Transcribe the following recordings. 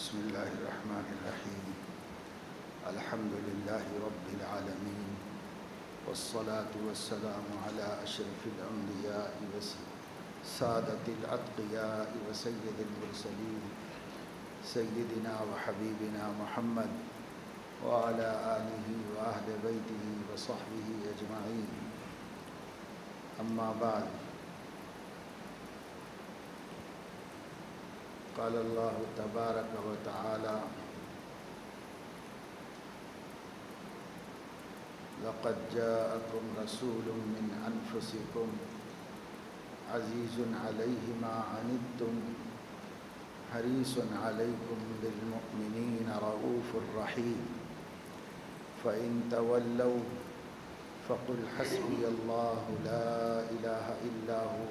بسم الله الرحمن الرحيم. الحمد لله رب العالمين، والصلاة والسلام على أشرف الأنبياء وسادة الأتقياء وسيد المرسلين سيدنا وحبيبنا محمد وعلى آله وأهل بيته وصحبه أجمعين. أما بعد، قال الله تبارك وتعالى: لقد جاءكم رسول من أنفسكم عزيز عليه ما عنتم حريص عليكم بالمؤمنين رؤوف رحيم فإن تولوا فقل حسبي الله لا إله إلا هو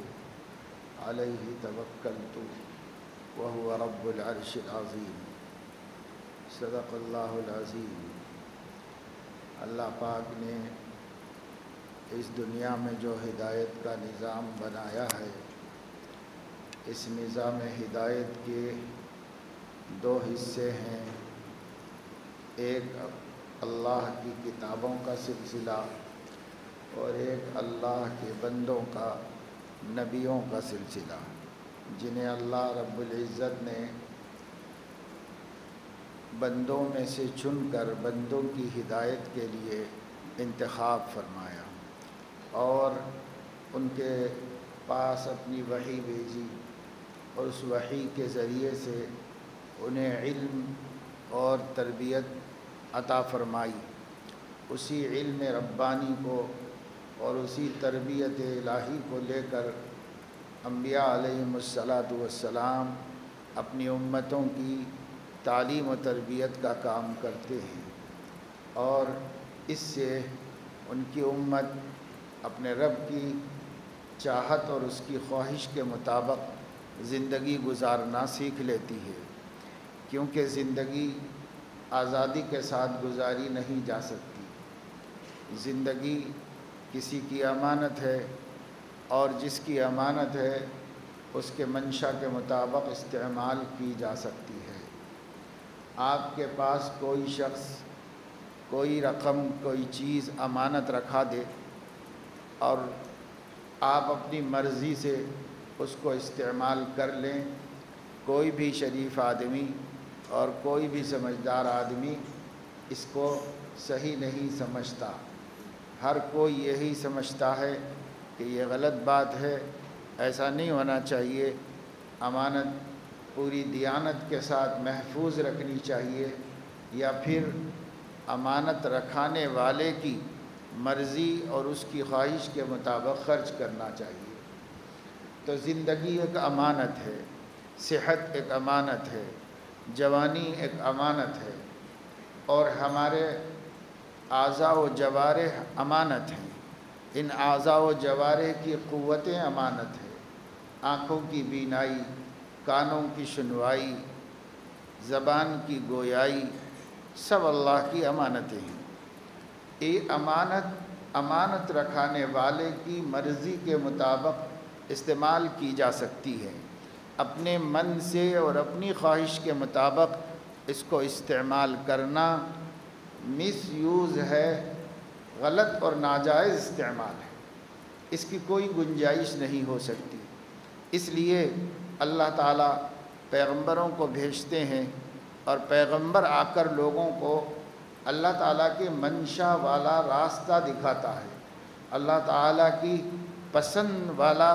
عليه توكلت وهو رب العرش العظیم. صدق اللہ العظیم. اللہ پاک نے اس دنیا میں جو ہدایت کا نظام بنایا ہے، اس نظام ہدایت کے دو حصے ہیں. ایک اللہ کی کتابوں کا سلسلہ اور ایک اللہ کے بندوں کا، نبیوں کا سلسلہ، جنہیں اللہ رب العزت نے بندوں میں سے چن کر بندوں کی ہدایت کے لیے انتخاب فرمایا اور ان کے پاس اپنی وحی بھیجی اور اس وحی کے ذریعے سے انہیں علم اور تربیت عطا فرمائی. اسی علم ربانی کو اور اسی تربیت الہی کو لے کر انبیاء علیہم السلام اپنی امتوں کی تعلیم و تربیت کا کام کرتے ہیں، اور اس سے ان کی امت اپنے رب کی چاہت اور اس کی خواہش کے مطابق زندگی گزارنا سیکھ لیتی ہے. کیونکہ زندگی آزادی کے ساتھ گزاری نہیں جا سکتی. زندگی کسی کی امانت ہے، اور جس کی امانت ہے اس کے منشا کے مطابق استعمال کی جا سکتی ہے. آپ کے پاس کوئی شخص کوئی رقم، کوئی چیز امانت رکھا دے اور آپ اپنی مرضی سے اس کو استعمال کر لیں، کوئی بھی شریف آدمی اور کوئی بھی سمجھدار آدمی اس کو صحیح نہیں سمجھتا. ہر کوئی یہی سمجھتا ہے کہ یہ غلط بات ہے، ایسا نہیں ہونا چاہیے. امانت پوری دیانت کے ساتھ محفوظ رکھنی چاہیے، یا پھر امانت رکھانے والے کی مرضی اور اس کی خواہش کے مطابق خرچ کرنا چاہیے. تو زندگی ایک امانت ہے، صحت ایک امانت ہے، جوانی ایک امانت ہے، اور ہمارے اعضاء و جوارح امانت ہیں. ان اعضاء و جوارح کی قوتیں امانت ہے. آنکھوں کی بینائی، کانوں کی سنوائی، زبان کی گویائی، سب اللہ کی امانتیں ہیں. یہ امانت رکھانے والے کی مرضی کے مطابق استعمال کی جا سکتی ہے. اپنے من سے اور اپنی خواہش کے مطابق اس کو استعمال کرنا مس یوز ہے، غلط اور ناجائز استعمال ہے. اس کی کوئی گنجائش نہیں ہو سکتی. اس لیے اللہ تعالیٰ پیغمبروں کو بھیجتے ہیں، اور پیغمبر آ کر لوگوں کو اللہ تعالیٰ کے منشا والا راستہ دکھاتا ہے، اللہ تعالیٰ کی پسند والا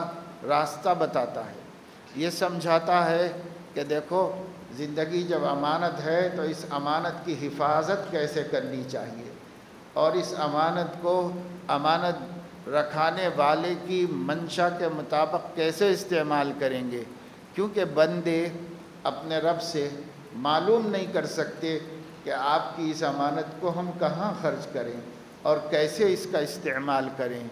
راستہ بتاتا ہے. یہ سمجھاتا ہے کہ دیکھو، زندگی جب امانت ہے تو اس امانت کی حفاظت کیسے کرنی چاہیے، اور اس امانت کو امانت رکھانے والے کی منشا کے مطابق کیسے استعمال کریں گے. کیونکہ بندے اپنے رب سے معلوم نہیں کر سکتے کہ آپ کی اس امانت کو ہم کہاں خرچ کریں اور کیسے اس کا استعمال کریں.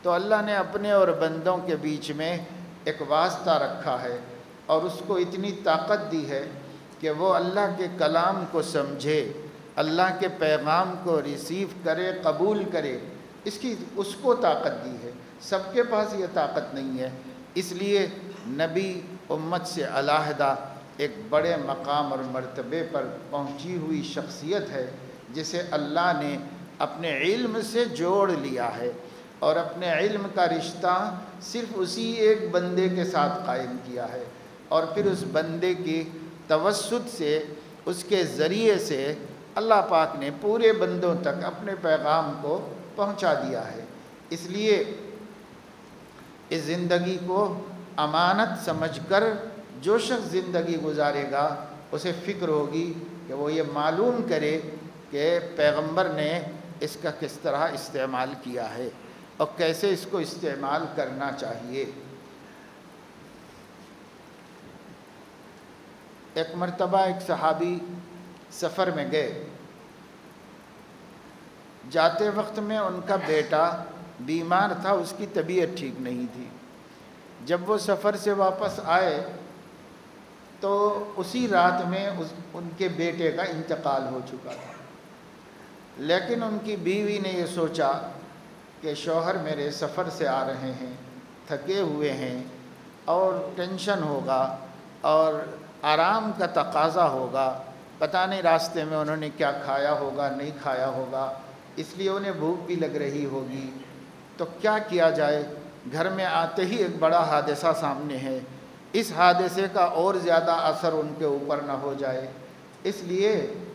تو اللہ نے اپنے اور بندوں کے بیچ میں ایک واسطہ رکھا ہے، اور اس کو اتنی طاقت دی ہے کہ وہ اللہ کے کلام کو سمجھے، اللہ کے پیغام کو ریسیو کرے، قبول کرے. اس کو طاقت دی ہے. سب کے پاس یہ طاقت نہیں ہے. اس لیے نبی امت سے علیحدہ ایک بڑے مقام اور مرتبے پر پہنچی ہوئی شخصیت ہے جسے اللہ نے اپنے علم سے جوڑ لیا ہے، اور اپنے علم کا رشتہ صرف اسی ایک بندے کے ساتھ قائم کیا ہے، اور پھر اس بندے کی توسط سے، اس کے ذریعے سے اللہ پاک نے پورے بندوں تک اپنے پیغام کو پہنچا دیا ہے۔ اس لیے اس زندگی کو امانت سمجھ کر جو شخص زندگی گزارے گا اسے فکر ہوگی کہ وہ یہ معلوم کرے کہ پیغمبر نے اس کا کس طرح استعمال کیا ہے اور کیسے اس کو استعمال کرنا چاہیے۔ ایک مرتبہ ایک صحابی سفر میں گئے، جاتے وقت میں ان کا بیٹا بیمار تھا، اس کی طبیعت ٹھیک نہیں تھی۔ جب وہ سفر سے واپس آئے تو اسی رات میں ان کے بیٹے کا انتقال ہو چکا تھا، لیکن ان کی بیوی نے یہ سوچا کہ شوہر میرے سفر سے آ رہے ہیں، تھکے ہوئے ہیں اور ٹینشن ہوگا اور آرام کا تقاضا ہوگا، پتہ نہیں راستے میں انہوں نے کیا کھایا ہوگا نہیں کھایا ہوگا، اس لیے انہیں بھوک بھی لگ رہی ہوگی، تو کیا کیا جائے؟ گھر میں آتے ہی ایک بڑا حادثہ سامنے ہے، اس حادثے کا اور زیادہ اثر ان کے اوپر نہ ہو جائے، اس لیے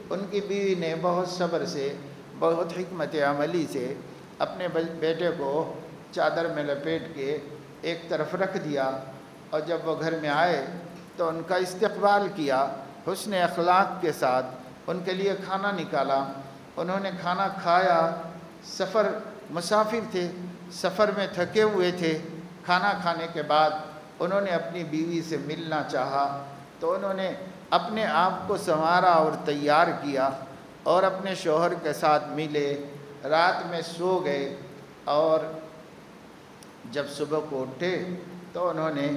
ان کی بیوی نے بہت صبر سے، بہت حکمت عملی سے اپنے بیٹے کو چادر میں لپیٹ کے ایک طرف رکھ دیا، اور جب وہ گھر میں آئے تو ان کا استقبال کیا، حسن اخلاق کے ساتھ ان کے لیے کھانا نکالا، انہوں نے کھانا کھایا۔ سفر مسافر تھے، سفر میں تھکے ہوئے تھے، کھانا کھانے کے بعد انہوں نے اپنی بیوی سے ملنا چاہا تو انہوں نے اپنے آپ کو سنوارا اور تیار کیا اور اپنے شوہر کے ساتھ ملے، رات میں سو گئے، اور جب صبح کو اٹھے تو انہوں نے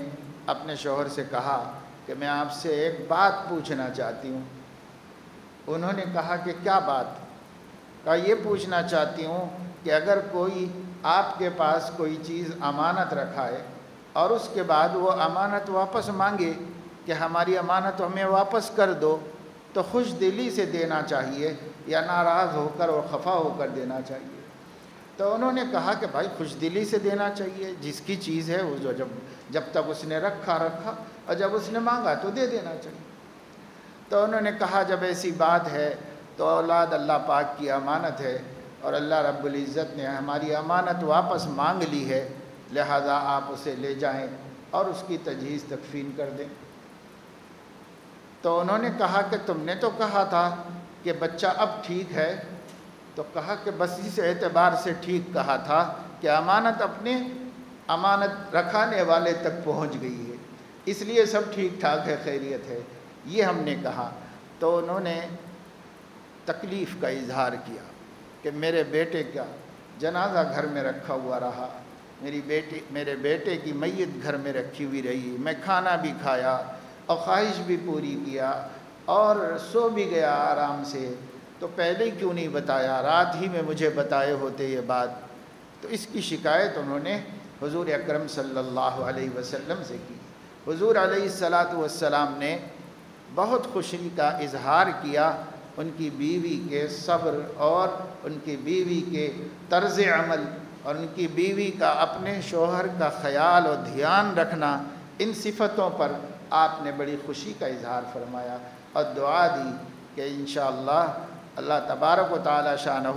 اپنے شوہر سے کہا کہ میں آپ سے ایک بات پوچھنا چاہتی ہوں۔ انہوں نے کہا کہ کیا بات؟ کہا یہ پوچھنا چاہتی ہوں کہ اگر کوئی آپ کے پاس کوئی چیز امانت رکھائے اور اس کے بعد وہ امانت واپس مانگے کہ ہماری امانت ہمیں واپس کر دو، تو خوش دلی سے دینا چاہیے یا ناراض ہو کر اور خفا ہو کر دینا چاہیے؟ تو انہوں نے کہا کہ بھائی خوش دلی سے دینا چاہیے، جس کی چیز ہے وہ جب تک اس نے رکھا اور جب اس نے مانگا تو دے دینا چاہیے۔ تو انہوں نے کہا جب ایسی بات ہے تو اولاد اللہ پاک کی امانت ہے اور اللہ رب العزت نے ہماری امانت واپس مانگ لی ہے، لہذا آپ اسے لے جائیں اور اس کی تجہیز تکفین کر دیں۔ تو انہوں نے کہا کہ تم نے تو کہا تھا کہ بچہ اب ٹھیک ہے، تو کہا کہ بس اس اعتبار سے ٹھیک کہا تھا کہ امانت اپنے امانت رکھانے والے تک پہنچ گئی ہے، اس لیے سب ٹھیک ٹھاک ہے، خیریت ہے، یہ ہم نے کہا۔ تو انہوں نے تکلیف کا اظہار کیا کہ میرے بیٹے کا جنازہ گھر میں رکھا ہوا رہا، میرے بیٹے کی میت گھر میں رکھی ہوئی رہی، میں کھانا بھی کھایا اور خواہش بھی پوری کیا اور سو بھی گیا آرام سے، تو پہلے کیوں نہیں بتایا؟ رات ہی میں مجھے بتائے ہوتے یہ بات۔ تو اس کی شکایت انہوں نے حضور اکرم صلی اللہ علیہ وسلم سے کی۔ حضور علیہ السلام نے بہت خوشی کا اظہار کیا ان کی بیوی کے صبر اور ان کی بیوی کے طرز عمل اور ان کی بیوی کا اپنے شوہر کا خیال اور دھیان رکھنا، ان صفتوں پر آپ نے بڑی خوشی کا اظہار فرمایا اور دعا دی کہ انشاءاللہ اللہ تبارک و تعالی شانہ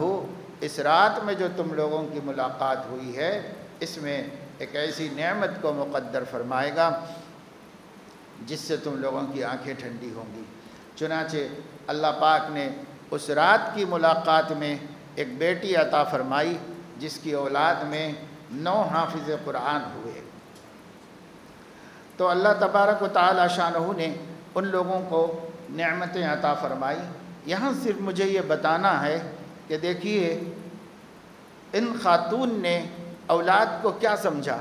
اس رات میں جو تم لوگوں کی ملاقات ہوئی ہے اس میں ایک ایسی نعمت کو مقدر فرمائے گا جس سے تم لوگوں کی آنکھیں ٹھنڈی ہوں گی۔ چنانچہ اللہ پاک نے اس رات کی ملاقات میں ایک بیٹی عطا فرمائی جس کی اولاد میں 9 حافظ قرآن ہوئے۔ تو اللہ تبارک و تعالی شانہ نے ان لوگوں کو نعمتیں عطا فرمائی۔ یہاں صرف مجھے یہ بتانا ہے کہ دیکھیے ان خاتون نے اولاد کو کیا سمجھا،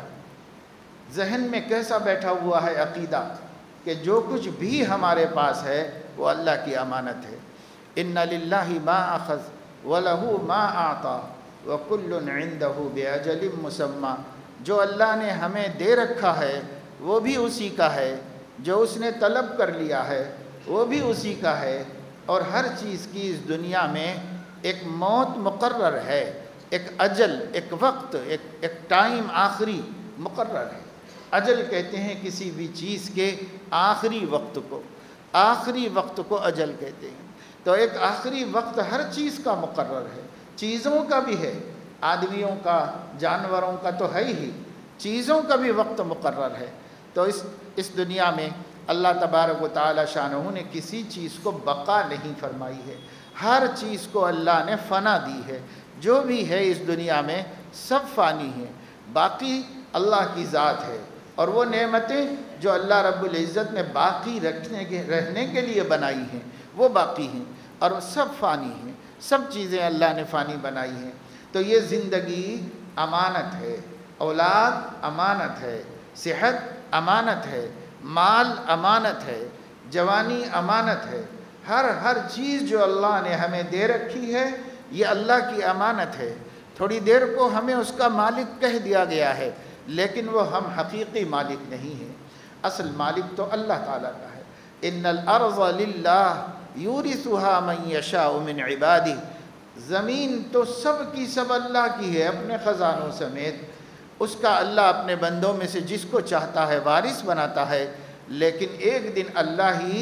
ذہن میں کیسا بیٹھا ہوا ہے عقیدہ کہ جو کچھ بھی ہمارے پاس ہے وہ اللہ کی امانت ہے۔ ان للہ ما اخذ ولہ ما اعطى وکل عندہ باجل مسمی، جو اللہ نے ہمیں دے رکھا ہے وہ بھی اسی کا ہے جو اس نے طلب کر لیا ہے وہ بھی اسی کا ہے، اور ہر چیز کی اس دنیا میں ایک موت مقرر ہے، ایک اجل، ایک وقت، ایک ٹائم آخری مقرر ہے۔ اجل کہتے ہیں کسی بھی چیز کے آخری وقت کو، آخری وقت کو اجل کہتے ہیں۔ تو ایک آخری وقت ہر چیز کا مقرر ہے، چیزوں کا بھی ہے، آدمیوں کا، جانوروں کا تو ہے ہی، چیزوں کا بھی وقت مقرر ہے۔ تو اس دنیا میں اللہ تبارک و تعالی شانہ نے کسی چیز کو بقا نہیں فرمائی ہے، ہر چیز کو اللہ نے فنا دی ہے۔ جو بھی ہے اس دنیا میں سب فانی ہیں، باقی اللہ کی ذات ہے، اور وہ نعمتیں جو اللہ رب العزت نے باقی رہنے کے لیے بنائی ہیں وہ باقی ہیں، اور وہ سب فانی ہیں، سب چیزیں اللہ نے فانی بنائی ہیں۔ تو یہ زندگی امانت ہے، اولاد امانت ہے، صحت امانت ہے، مال امانت ہے، جوانی امانت ہے، ہر چیز جو اللہ نے ہمیں دے رکھی ہے یہ اللہ کی امانت ہے۔ تھوڑی دیر کو ہمیں اس کا مالک کہہ دیا گیا ہے، لیکن وہ ہم حقیقی مالک نہیں ہیں، اصل مالک تو اللہ تعالیٰ کا ہے۔ ان الارض للہ یورثها من یشاء من عبادہ، زمین تو سب کی سب اللہ کی ہے اپنے خزانوں سمیت، اس کا اللہ اپنے بندوں میں سے جس کو چاہتا ہے وارث بناتا ہے، لیکن ایک دن اللہ ہی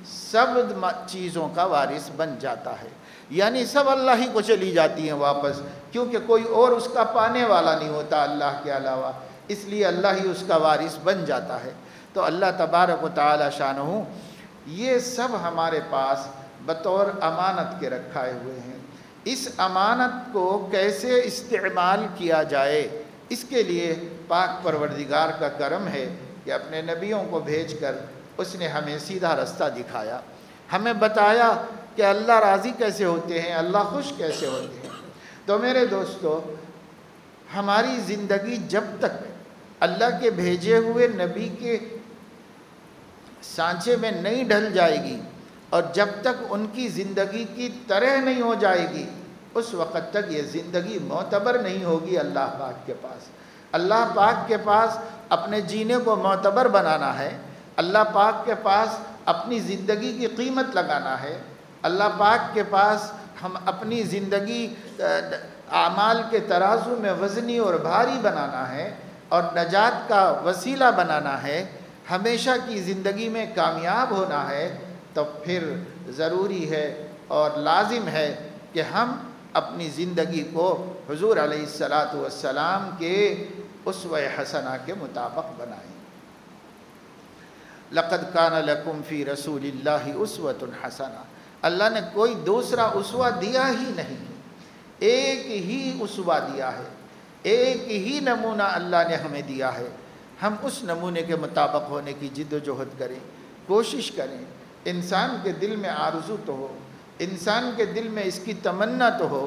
سب چیزوں کا وارث بن جاتا ہے، یعنی سب اللہ ہی کو چلی جاتی ہیں واپس، کیونکہ کوئی اور اس کا پانے والا نہیں ہوتا اللہ کے علاوہ، اس لیے اللہ ہی اس کا وارث بن جاتا ہے۔ تو اللہ تبارک و تعالی شانہ یہ سب ہمارے پاس بطور امانت کے رکھائے ہوئے ہیں۔ اس امانت کو کیسے استعمال کیا جائے، اس کے لیے پاک پروردگار کا کرم ہے کہ اپنے نبیوں کو بھیج کر اس نے ہمیں سیدھا رستہ دکھایا، ہمیں بتایا کہ اللہ راضی کیسے ہوتے ہیں، اللہ خوش کیسے ہوتے ہیں۔ تو میرے دوستو، ہماری زندگی جب تک اللہ کے بھیجے ہوئے نبی کے سانچے میں نہیں ڈھل جائے گی، اور جب تک ان کی زندگی کی طرح نہیں ہو جائے گی، اس وقت تک یہ زندگی معتبر نہیں ہوگی اللہ پاک کے پاس۔ اللہ پاک کے پاس اپنے جینے کو معتبر بنانا ہے، اللہ پاک کے پاس اپنی زندگی کی قیمت لگانا ہے، اللہ پاک کے پاس ہم اپنی زندگی اعمال کے ترازو میں وزنی اور بھاری بنانا ہے، اور نجات کا وسیلہ بنانا ہے، ہمیشہ کی زندگی میں کامیاب ہونا ہے، تو پھر ضروری ہے اور لازم ہے کہ ہم اپنی زندگی کو حضور علیہ السلام کے اسوہ حسنہ کے مطابق بنائیں۔ لَقَدْ كَانَ لَكُمْ فِي رَسُولِ اللَّهِ أُسْوَةٌ حَسَنَةٌ، اللہ نے کوئی دوسرا اسوہ دیا ہی نہیں، ایک ہی اسوہ دیا ہے، ایک ہی نمونہ اللہ نے ہمیں دیا ہے۔ ہم اس نمونے کے مطابق ہونے کی جد و جہد کریں، کوشش کریں۔ انسان کے دل میں آرزو تو ہو، انسان کے دل میں اس کی تمنا تو ہو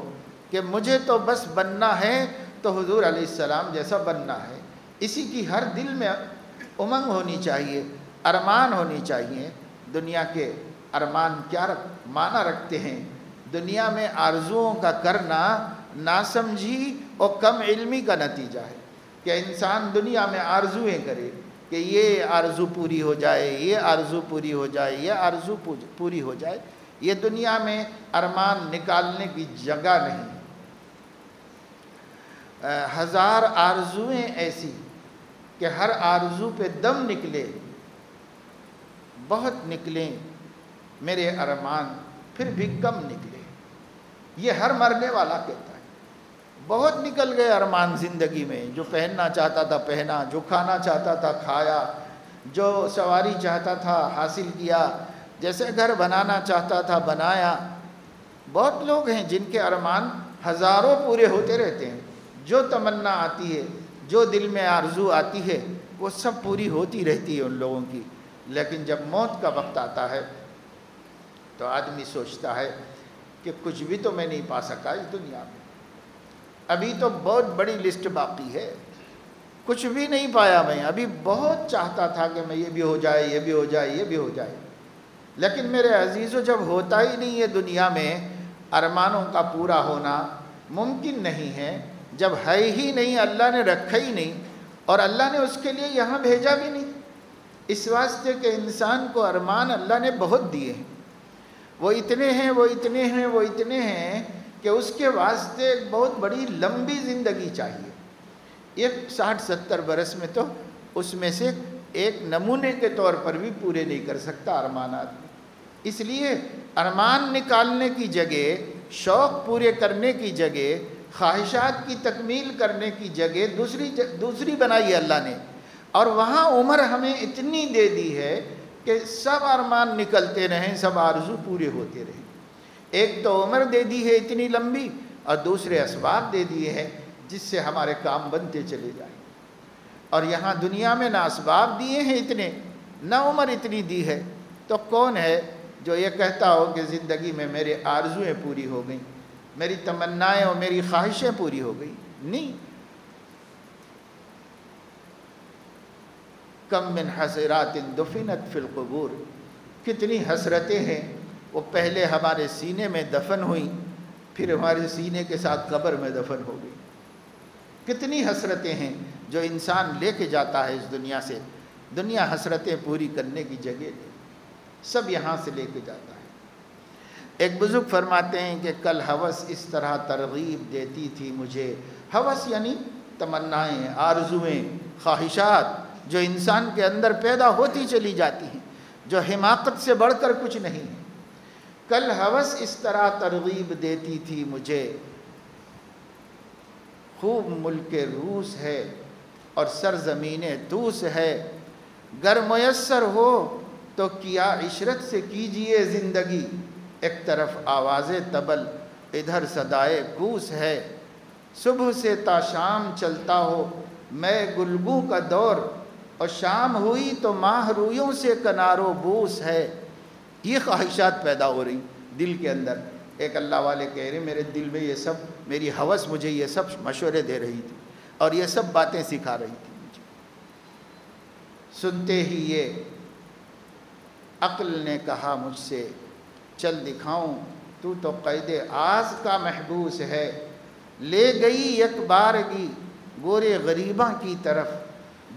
کہ مجھے تو بس بننا ہے تو حضور علیہ السلام جیسا بننا ہے، اسی کی ہر دل میں امنگ ہونی چاہیے، ارمان ہونی چاہیے۔ دنیا کے ارمان کیا معنی رکھتے ہیں؟ دنیا میں آرزوؤں کا کرنا ناسمجھی اور کم علمی کا نتیجہ ہے، کہ انسان دنیا میں آرزویں کرے کہ یہ آرزو پوری ہو جائے، یہ آرزو پوری ہو جائے، یہ آرزو پوری ہو جائے۔ یہ دنیا میں ارمان نکالنے کی جگہ نہیں۔ ہزار آرزویں ایسی کہ ہر آرزو پہ دم نکلے، بہت نکلیں میرے ارمان پھر بھی کم نکلے، یہ ہر مرنے والا کہتا ہے۔ بہت نکل گئے ارمان زندگی میں، جو پہننا چاہتا تھا پہنا، جو کھانا چاہتا تھا کھایا، جو سواری چاہتا تھا حاصل کیا، جیسے گھر بنانا چاہتا تھا بنایا۔ بہت لوگ ہیں جن کے ارمان ہزاروں پورے ہوتے رہتے ہیں، جو تمنا آتی ہے، جو دل میں آرزو آتی ہے وہ سب پوری ہوتی رہتی ہے ان لوگوں کی، لیکن جب موت کا وقت آتا ہے تو آدمی سوچتا ہے کہ کچھ بھی تو میں نہیں پا سکا اس دنیا میں، ابھی تو بہت بڑی لسٹ باقی ہے، کچھ بھی نہیں پایا میں، ابھی بہت چاہتا تھا کہ میں یہ بھی ہو جائے، یہ بھی ہو جائے، یہ بھی ہو جائے۔ لیکن میرے عزیزو، جب ہوتا ہی نہیں ہے دنیا میں ارمانوں کا پورا ہونا ممکن نہیں ہے، جب ہے ہی نہیں، اللہ نے رکھا ہی نہیں، اور اللہ نے اس کے لیے یہاں بھیجا بھی نہیں، اس واسطے کہ انسان کو ارمان اللہ نے بہت دیے ہیں، وہ اتنے ہیں، وہ اتنے ہیں، وہ اتنے ہیں کہ اس کے واسطے ایک بہت بڑی لمبی زندگی چاہیے۔ ایک 60-70 برس میں تو اس میں سے ایک نمونے کے طور پر بھی پورے نہیں کر سکتا ارمانات میں۔ اس لیے ارمان نکالنے کی جگہ، شوق پورے کرنے کی جگہ، خواہشات کی تکمیل کرنے کی جگہ دوسری بنائی ہے اللہ نے، اور وہاں عمر ہمیں اتنی دے دی ہے کہ سب ارمان نکلتے رہیں، سب آرزو پورے ہوتے رہیں۔ ایک تو عمر دے دی ہے اتنی لمبی، اور دوسرے اسباب دے دیے ہیں جس سے ہمارے کام بنتے چلے جائیں۔ اور یہاں دنیا میں نہ اسباب دیے ہیں اتنے، نہ عمر اتنی دی ہے، تو کون ہے جو یہ کہتا ہو کہ زندگی میں میرے آرزویں پوری ہو گئیں، میری تمنائیں اور میری خواہشیں پوری ہو گئیں؟ نہیں۔ کم من حسرات دفنت فی القبور، کتنی حسرتیں ہیں وہ پہلے ہمارے سینے میں دفن ہوئیں، پھر ہمارے سینے کے ساتھ قبر میں دفن ہو گئی۔ کتنی حسرتیں ہیں جو انسان لے کے جاتا ہے اس دنیا سے۔ دنیا حسرتیں پوری کرنے کی جگہ نہیں، سب یہاں سے لے کے جاتا ہے۔ ایک بزرگ فرماتے ہیں کہ کل ہوس اس طرح ترغیب دیتی تھی مجھے۔ ہوس یعنی تمنائیں، آرزویں، خواہشات جو انسان کے اندر پیدا ہوتی چلی جاتی ہیں، جو حماقت سے بڑھ کر کچھ نہیں ہے۔ کل ہوس اس طرح ترغیب دیتی تھی مجھے، خوب ملک روس ہے اور سرزمین توس ہے، گر میسر ہو تو کیا عشرت سے کیجئے زندگی، ایک طرف آواز طبل ادھر صدائے کوس ہے، صبح سے تا شام چلتا ہو میں گلگوں کا دور، اور شام ہوئی تو ماہ رویوں سے کنارو بوس ہے۔ یہ خواہشات پیدا ہو رہی دل کے اندر۔ ایک اللہ والے کہہ رہے میرے دل میں یہ سب، میری ہوس مجھے یہ سب مشورے دے رہی تھی اور یہ سب باتیں سکھا رہی تھی مجھے۔ سنتے ہی یہ عقل نے کہا مجھ سے، چل دکھاؤں تو قید آز کا محبوس ہے، لے گئی یک بارگی گورے غریباں کی طرف،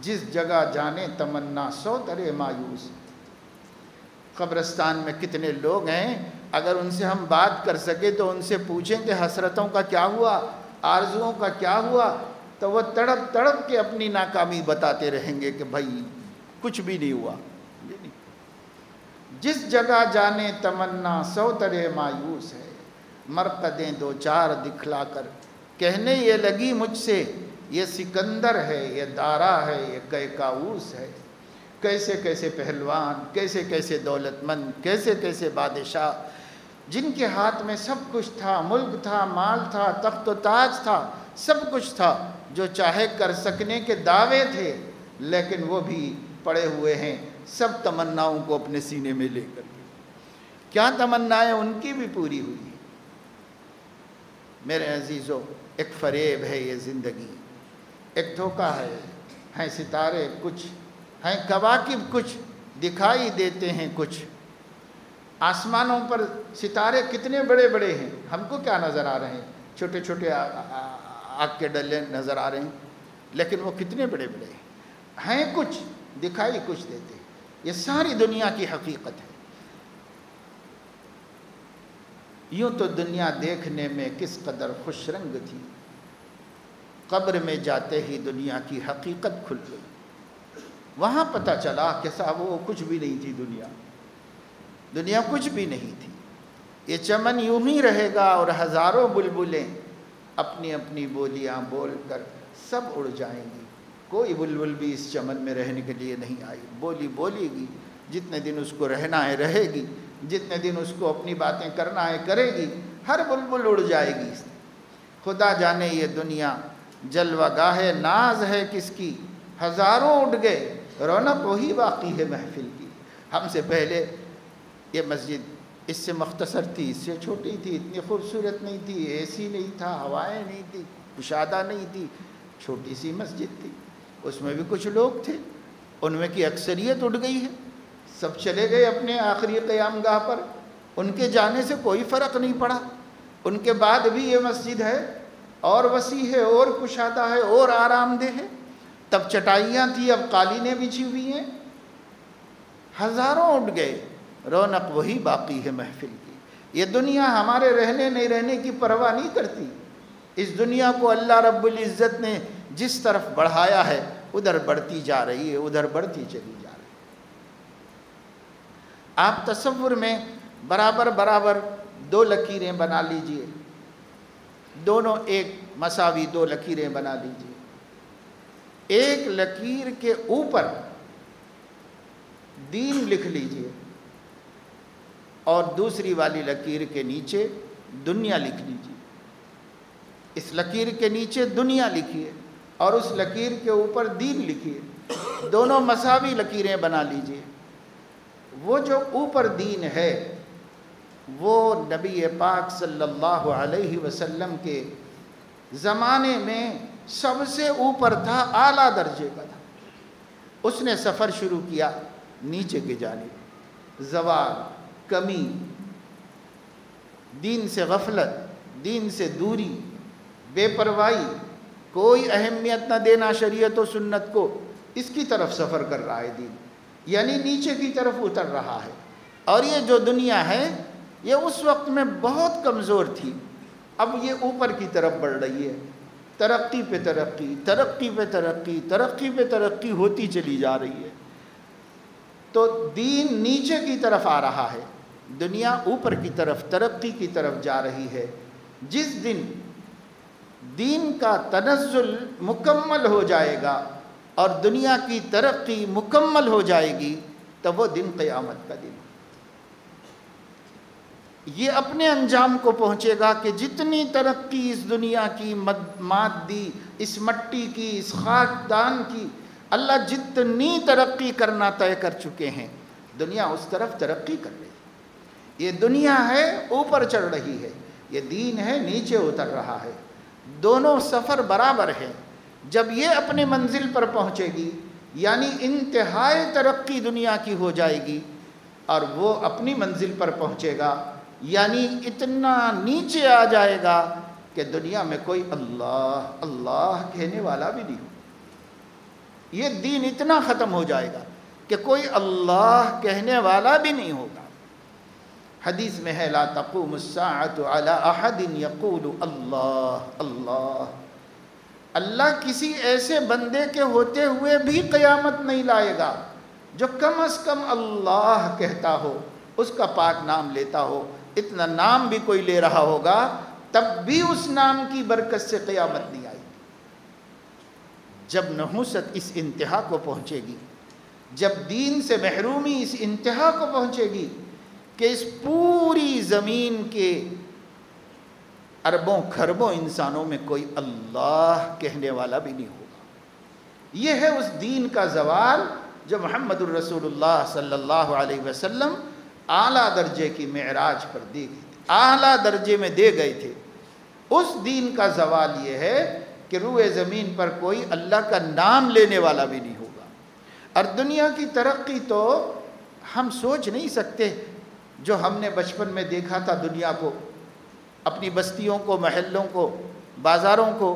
جس جگہ جانے تمنا سو ترے مایوس۔ قبرستان میں کتنے لوگ ہیں، اگر ان سے ہم بات کر سکے تو ان سے پوچھیں کہ حسرتوں کا کیا ہوا، آرزوؤں کا کیا ہوا، تو وہ تڑپ تڑپ کے اپنی ناکامی بتاتے رہیں گے کہ بھائی کچھ بھی نہیں ہوا۔ جس جگہ جانے تمنا سو ترے مایوس ہے، مرقدیں دو چار دکھلا کر کہنے یہ لگی مجھ سے، یہ سکندر ہے، یہ دارا ہے، یہ کیکاؤس ہے۔ کیسے کیسے پہلوان، کیسے کیسے دولت مند، کیسے کیسے بادشاہ، جن کے ہاتھ میں سب کچھ تھا، ملک تھا، مال تھا، تخت و تاج تھا، سب کچھ تھا، جو چاہے کر سکنے کے دعوے تھے، لیکن وہ بھی پڑے ہوئے ہیں سب تمناؤں کو اپنے سینے میں لے کر کے۔ کیا تمنائیں ان کی بھی پوری ہوئی ہیں۔ میرے عزیزو، ایک فریب ہے یہ زندگی، ایک دھوکہ ہے۔ ہیں ستارے کچھ، ہیں کواکب کچھ، دکھائی دیتے ہیں کچھ۔ آسمانوں پر ستارے کتنے بڑے بڑے ہیں، ہم کو کیا نظر آ رہے ہیں؟ چھوٹے چھوٹے آگ کے ڈلے نظر آ رہے ہیں، لیکن وہ کتنے بڑے بڑے ہیں کچھ، دکھائی کچھ دیتے ہیں۔ یہ ساری دنیا کی حقیقت ہے۔ یوں تو دنیا دیکھنے میں کس قدر خوش رنگ تھی، قبر میں جاتے ہی دنیا کی حقیقت کھل گئی۔ وہاں پتہ چلا کہ صاحب وہ کچھ بھی نہیں تھی، دنیا کچھ بھی نہیں تھی۔ یہ چمن یوں ہی رہے گا اور ہزاروں بلبلیں اپنی اپنی بولیاں بول کر سب اڑ جائیں گی۔ کوئی بلبل بھی اس چمن میں رہنے کے لیے نہیں آئی، بولی بولے گی، جتنے دن اس کو رہنا ہے رہے گی، جتنے دن اس کو اپنی باتیں کرنا ہے کرے گی، ہر بلبل اڑ جائے گی۔ خدا جانے یہ دنیا جلوہ گاہ ناز ہے کس کی، ہزاروں اٹھ گئے رونق وہی باقی ہے محفل کی۔ ہم سے پہلے یہ مسجد اس سے مختصر تھی، اس سے چھوٹی تھی، اتنی خوبصورت نہیں تھی، اے سی نہیں تھا، ہوائیں نہیں تھی، کشادہ نہیں تھی، چھوٹی سی مسجد تھی، اس میں بھی کچھ لوگ تھے، ان میں کی اکثریت اٹھ گئی ہے، سب چلے گئے اپنے آخری قیام گاہ پر، ان کے جانے سے کوئی فرق نہیں پڑا۔ ان کے بعد بھی یہ مسجد ہے اور وسیع ہے اور کشادہ ہے اور آرام دہ ہے۔ تب چٹائیاں تھیں، اب قالینیں بچھی ہوئی ہیں، ہزاروں اٹھ گئے، رونق وہی باقی ہے محفل کی۔ یہ دنیا ہمارے رہنے نہیں رہنے کی پرواہ نہیں کرتی۔ اس دنیا کو اللہ رب العزت نے جس طرف بڑھایا ہے ادھر بڑھتی جا رہی ہے، ادھر بڑھتی چلی جا رہی ہے۔ آپ تصور میں برابر برابر دو لکیریں بنا لیجئے، دونوں ایک مساوی دو لکیریں بنا لیجئے۔ ایک لکیر کے اوپر دین لکھ لیجئے اور دوسری والی لکیر کے نیچے دنیا لکھ لیجئے۔ اس لکیر کے نیچے دنیا لکھیے اور اس لکیر کے اوپر دین لکھیے، دونوں مساوی لکیریں بنا لیجئے۔ وہ جو اوپر دین ہے وہ نبی پاک صلی اللہ علیہ وسلم کے زمانے میں سب سے اوپر تھا، اعلیٰ درجے کا تھا۔ اس نے سفر شروع کیا نیچے کی جانب، زوال، کمی، دین سے غفلت، دین سے دوری، بے پرواہی، کوئی اہمیت نہ دینا شریعت و سنت کو، اس کی طرف سفر کر رہا ہے دین، یعنی نیچے کی طرف اتر رہا ہے۔ اور یہ جو دنیا ہے یہ اس وقت میں بہت کمزور تھی، اب یہ اوپر کی طرف بڑھ رہی ہے، ترقی پہ ترقی، ترقی پہ ترقی، ترقی پہ ترقی ہوتی چلی جا رہی ہے۔ تو دین نیچے کی طرف آ رہا ہے، دنیا اوپر کی طرف ترقی کی طرف جا رہی ہے۔ جس دن دین کا تنزل مکمل ہو جائے گا اور دنیا کی ترقی مکمل ہو جائے گی تو وہ دن قیامت کا دن۔ یہ اپنے انجام کو پہنچے گا کہ جتنی ترقی اس دنیا کی مادی، اس مٹی کی، اس خاکدان کی، اللہ جتنی ترقی کرنا طے کر چکے ہیں، دنیا اس طرف ترقی کر رہی ہے۔ یہ دنیا ہے اوپر چڑھ رہی ہے، یہ دین ہے نیچے اتر رہا ہے، دونوں سفر برابر ہیں۔ جب یہ اپنے منزل پر پہنچے گی یعنی انتہائی ترقی دنیا کی ہو جائے گی، اور وہ اپنی منزل پر پہنچے گا یعنی اتنا نیچے آ جائے گا کہ دنیا میں کوئی اللہ اللہ کہنے والا بھی نہیں ہو۔ یہ دین اتنا ختم ہو جائے گا کہ کوئی اللہ کہنے والا بھی نہیں ہوگا۔ حدیث میں ہے لا تقوم الساعة على احد يقول اللہ اللہ، اللہ کسی ایسے بندے کے ہوتے ہوئے بھی قیامت نہیں لائے گا جو کم از کم اللہ کہتا ہو، اس کا پاک نام لیتا ہو۔ اتنا نام بھی کوئی لے رہا ہوگا تب بھی اس نام کی برکت سے قیامت نہیں آئے گی۔ جب نحوست اس انتہا کو پہنچے گی، جب دین سے محرومی اس انتہا کو پہنچے گی کہ اس پوری زمین کے اربوں کھربوں انسانوں میں کوئی اللہ کہنے والا بھی نہیں ہوگا۔ یہ ہے اس دین کا زوال جو محمد الرسول اللہ صلی اللہ علیہ وسلم اعلیٰ درجے کی معراج پر دے گئے تھے، اعلیٰ درجے میں دے گئے تھے۔ اس دین کا زوال یہ ہے کہ روئے زمین پر کوئی اللہ کا نام لینے والا بھی نہیں ہوگا۔ اور دنیا کی ترقی تو ہم سوچ نہیں سکتے، جو ہم نے بچپن میں دیکھا تھا دنیا کو، اپنی بستیوں کو، محلوں کو، بازاروں کو۔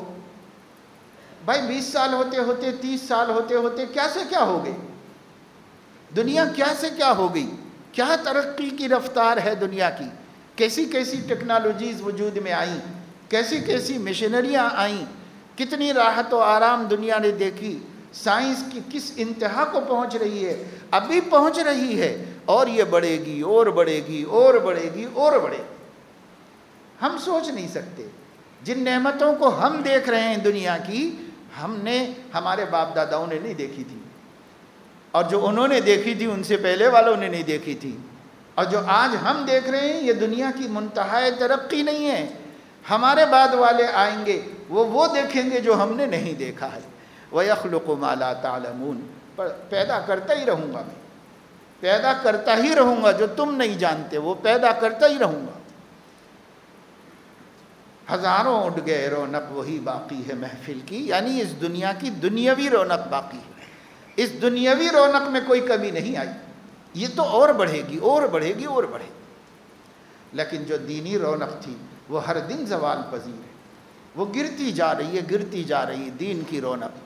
بھائی 20 سال ہوتے ہوتے، 30 سال ہوتے ہوتے کیا سے کیا ہو گئی دنیا، کیا سے کیا ہو گئی، کیا ترقی کی رفتار ہے دنیا کی، کیسی کیسی ٹیکنالوجیز وجود میں آئیں، کیسی کیسی مشینریاں آئیں، کتنی راحت و آرام دنیا نے دیکھی، سائنس کی کس انتہا کو پہنچ رہی ہے، ابھی پہنچ رہی ہے، اور یہ بڑھے گی اور بڑھے گی اور بڑھے گی اور بڑھے گی۔ ہم سوچ نہیں سکتے جن نعمتوں کو ہم دیکھ رہے ہیں دنیا کی، ہم نے، ہمارے باپ داداؤں نے نہیں دیکھی تھی، اور جو انہوں نے دیکھی تھی ان سے پہلے والوں نے نہیں دیکھی تھی، اور جو آج ہم دیکھ رہے ہیں یہ دنیا کی منتہائی ترقی نہیں ہے۔ ہمارے بعد والے آئیں گے وہ دیکھیں گے جو ہم نے نہیں دیکھا ہے۔ وَيَخْلُقُ مَا لَا تَعْلَمُونَ، پیدا کرتا ہی رہوں گا، میں پیدا کرتا ہی رہوں گا، جو تم نہیں جانتے وہ پیدا کرتا ہی رہوں گا۔ ہزاروں اٹھ گئے، رونق وہی باقی ہے محفل کی، یعنی اس دنیا کی دنیاوی رونق باقی ہے، اس دنیاوی رونق میں کوئی کمی نہیں آئی، یہ تو اور بڑھے گی اور بڑھے گی اور بڑھے گی۔ لیکن جو دینی رونق تھی وہ ہر دن زوال پذیر ہے، وہ گرتی جا رہی ہے، گرتی جا رہی ہے دین کی رونق۔